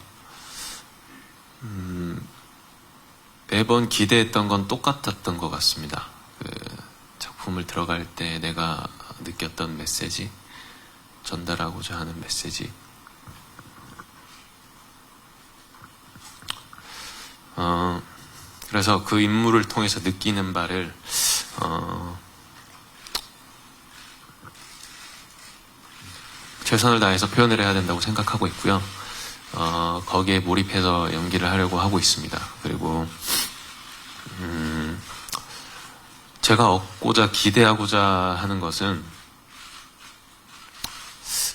매번 기대했던 건 똑같았던 것 같습니다. 그 작품을 들어갈 때 내가 느꼈던 메시지, 전달하고자 하는 메시지. 그래서 그 인물을 통해서 느끼는 바를 최선을 다해서 표현을 해야 된다고 생각하고 있고요. 거기에 몰입해서 연기를 하려고 하고 있습니다. 그리고 제가 얻고자 기대하고자 하는 것은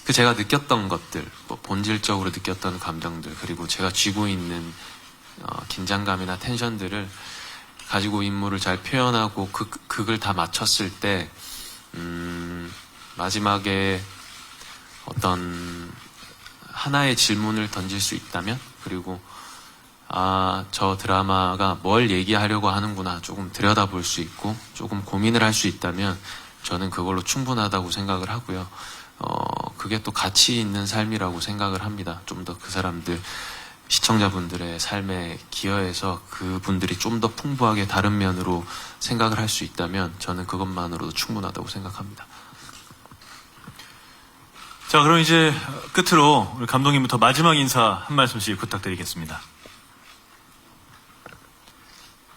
그 제가 느꼈던 것들, 뭐 본질적으로 느꼈던 감정들, 그리고 제가 쥐고 있는 긴장감이나 텐션들을 가지고 인물을 잘 표현하고 극을 다 마쳤을 때 마지막에 어떤 하나의 질문을 던질 수 있다면, 그리고 저 드라마가 뭘 얘기하려고 하는구나 조금 들여다볼 수 있고 조금 고민을 할 수 있다면 저는 그걸로 충분하다고 생각을 하고요. 그게 또 가치 있는 삶이라고 생각을 합니다. 좀 더 그 사람들, 시청자분들의 삶에 기여해서 그분들이 좀 더 풍부하게 다른 면으로 생각을 할 수 있다면 저는 그것만으로도 충분하다고 생각합니다. 자, 그럼 이제 끝으로 우리 감독님부터 마지막 인사 한 말씀씩 부탁드리겠습니다.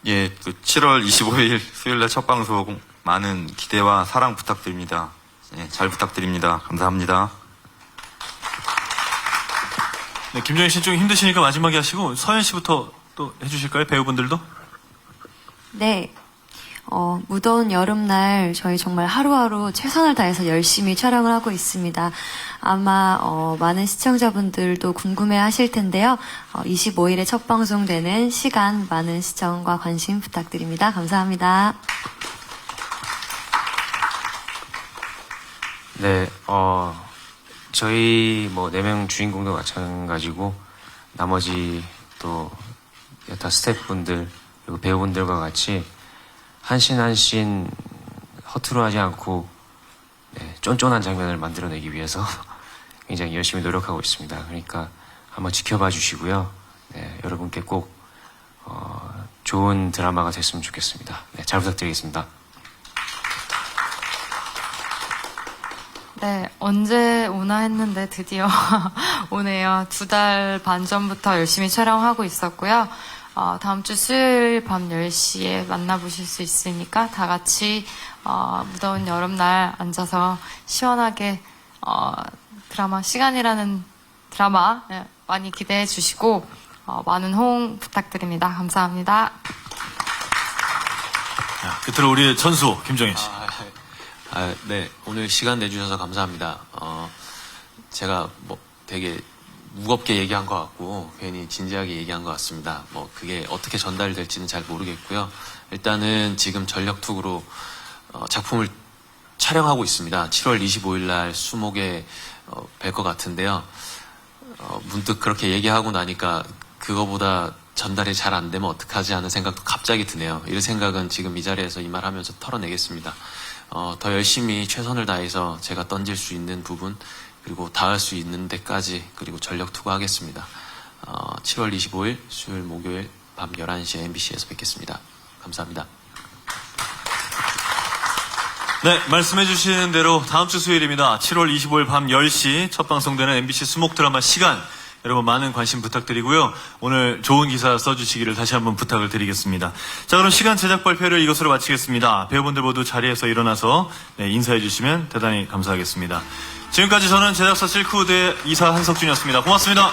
예, 그 7월 25일 수요일날 첫 방송 많은 기대와 사랑 부탁드립니다. 예, 잘 부탁드립니다. 감사합니다. 네, 김정희 씨 좀 힘드시니까 마지막에 하시고 서현 씨부터 또 해주실까요? 배우분들도? 네. 무더운 여름날 저희 정말 하루하루 최선을 다해서 열심히 촬영을 하고 있습니다. 아마 많은 시청자분들도 궁금해 하실 텐데요. 25일에 첫 방송되는 시간 많은 시청과 관심 부탁드립니다. 감사합니다. 네, 저희 뭐 4명 주인공도 마찬가지고 나머지 또 여타 스태프분들 그리고 배우분들과 같이 한 씬 한 씬 허투루 하지 않고 쫀쫀한 장면을 만들어내기 위해서 굉장히 열심히 노력하고 있습니다. 그러니까 한번 지켜봐 주시고요. 네, 여러분께 꼭 좋은 드라마가 됐으면 좋겠습니다. 네, 잘 부탁드리겠습니다. 네, 언제 오나 했는데 드디어 오네요. 2달 반 전부터 열심히 촬영하고 있었고요. 다음 주 수요일 밤 10시에 만나보실 수 있으니까 다 같이 무더운 여름날 앉아서 시원하게 드라마 시간이라는 드라마 많이 기대해 주시고 많은 호응 부탁드립니다. 감사합니다. 자, 끝으로 우리 전수 김정희 씨. 네, 오늘 시간 내주셔서 감사합니다. 제가 뭐 되게 무겁게 얘기한 것 같고 괜히 진지하게 얘기한 것 같습니다. 뭐 그게 어떻게 전달될지는 잘 모르겠고요. 일단은 지금 전력투구로 작품을 촬영하고 있습니다. 7월 25일 날 수목에 뵐 것 같은데요. 문득 그렇게 얘기하고 나니까 그거보다 전달이 잘 안 되면 어떡하지 하는 생각도 갑자기 드네요. 이 생각은 지금 이 자리에서 이 말 하면서 털어내겠습니다. 더 열심히 최선을 다해서 제가 던질 수 있는 부분 그리고 닿을 수 있는 데까지 그리고 전력 투구하겠습니다. 7월 25일 수요일 목요일 밤 11시에 MBC에서 뵙겠습니다. 감사합니다. 네, 말씀해 주시는 대로 다음 주 수요일입니다. 7월 25일 밤 10시 첫 방송되는 MBC 수목 드라마 시간, 여러분 많은 관심 부탁드리고요. 오늘 좋은 기사 써주시기를 다시 한번 부탁을 드리겠습니다. 자, 그럼 시간 제작 발표를 이것으로 마치겠습니다. 배우분들 모두 자리에서 일어나서 인사해 주시면 대단히 감사하겠습니다. 지금까지 저는 제작사 실크우드의 이사 한석준이었습니다. 고맙습니다.